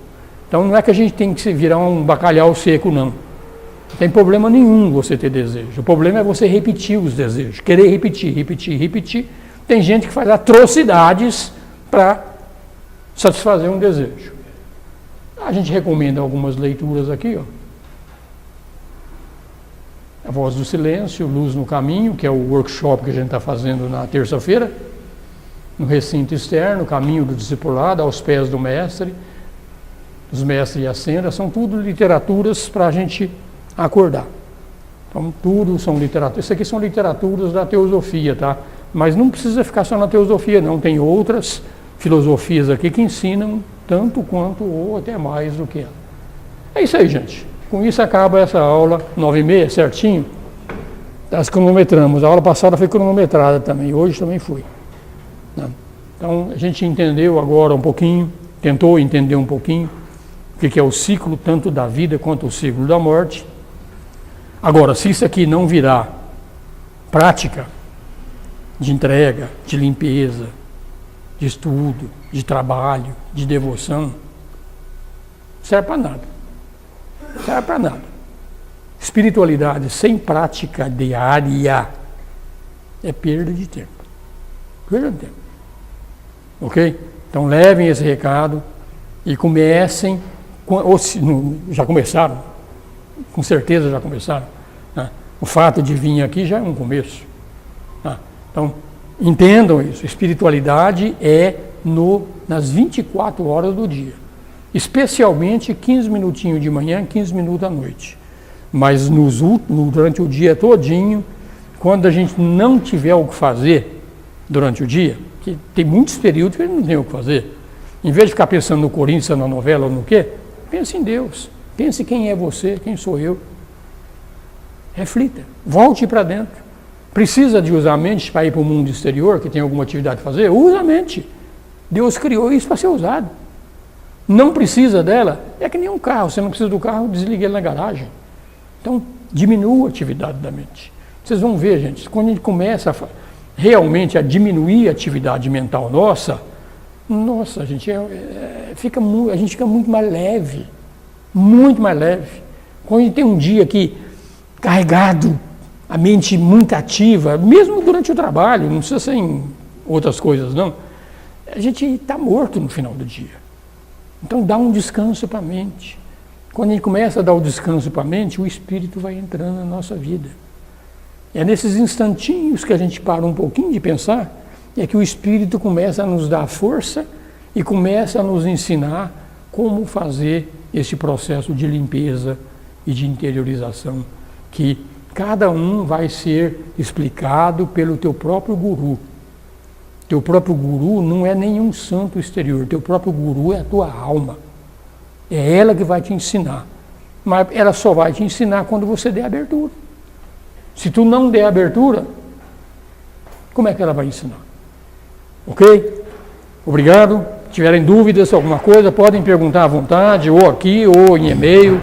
Então não é que a gente tem que se virar um bacalhau seco, não. Não tem problema nenhum você ter desejo. O problema é você repetir os desejos. Querer repetir. Tem gente que faz atrocidades para satisfazer um desejo. A gente recomenda algumas leituras aqui, ó. A Voz do Silêncio, Luz no Caminho, que é o workshop que a gente está fazendo na terça-feira, no recinto externo, Caminho do Discipulado, aos pés do mestre, os mestres e a senda, são tudo literaturas para a gente acordar. Então, tudo são literaturas. Isso aqui são literaturas da teosofia, tá? Mas não precisa ficar só na teosofia, não. Tem outras filosofias aqui que ensinam tanto quanto ou até mais do que ela. É isso aí, gente. Com isso acaba essa aula, 9h30, certinho. Nós cronometramos. A aula passada foi cronometrada também, hoje também foi. Então, a gente entendeu agora um pouquinho, tentou entender um pouquinho o que é o ciclo, tanto da vida quanto o ciclo da morte. Agora, se isso aqui não virar prática de entrega, de limpeza, de estudo, de trabalho, de devoção, não serve para nada. Não serve para nada. Espiritualidade sem prática diária é perda de tempo. Perda de tempo. Ok? Então levem esse recado e comecem, ou se, já começaram, com certeza já começaram. Né? O fato de vir aqui já é um começo. Né? Então, entendam isso. Espiritualidade é nas 24 horas do dia. Especialmente 15 minutinhos de manhã, 15 minutos à noite. Mas durante o dia todinho, quando a gente não tiver o que fazer durante o dia, que tem muitos períodos que a gente não tem o que fazer, em vez de ficar pensando no Corinthians, na novela ou no quê, pense em Deus. Pense quem é você, quem sou eu. Reflita. Volte para dentro. Precisa de usar a mente para ir para o mundo exterior, que tem alguma atividade a fazer? Usa a mente. Deus criou isso para ser usado. Não precisa dela, é que nem um carro. Você não precisa do carro, desliga ele na garagem. Então, diminua a atividade da mente. Vocês vão ver, gente, quando a gente começa realmente a diminuir a atividade mental nossa, a gente fica muito mais leve. Muito mais leve. Quando a gente tem um dia aqui carregado, a mente muito ativa, mesmo durante o trabalho, não precisa ser em outras coisas, não. A gente está morto no final do dia. Então dá um descanso para a mente. Quando a gente começa a dar o descanso para a mente, o Espírito vai entrando na nossa vida. É nesses instantinhos que a gente para um pouquinho de pensar, é que o Espírito começa a nos dar força e começa a nos ensinar como fazer esse processo de limpeza e de interiorização, que cada um vai ser explicado pelo teu próprio guru. Teu próprio guru não é nenhum santo exterior, teu próprio guru é a tua alma. É ela que vai te ensinar. Mas ela só vai te ensinar quando você der abertura. Se tu não der abertura, como é que ela vai ensinar? Ok? Obrigado. Se tiverem dúvidas, alguma coisa, podem perguntar à vontade, ou aqui, ou em e-mail.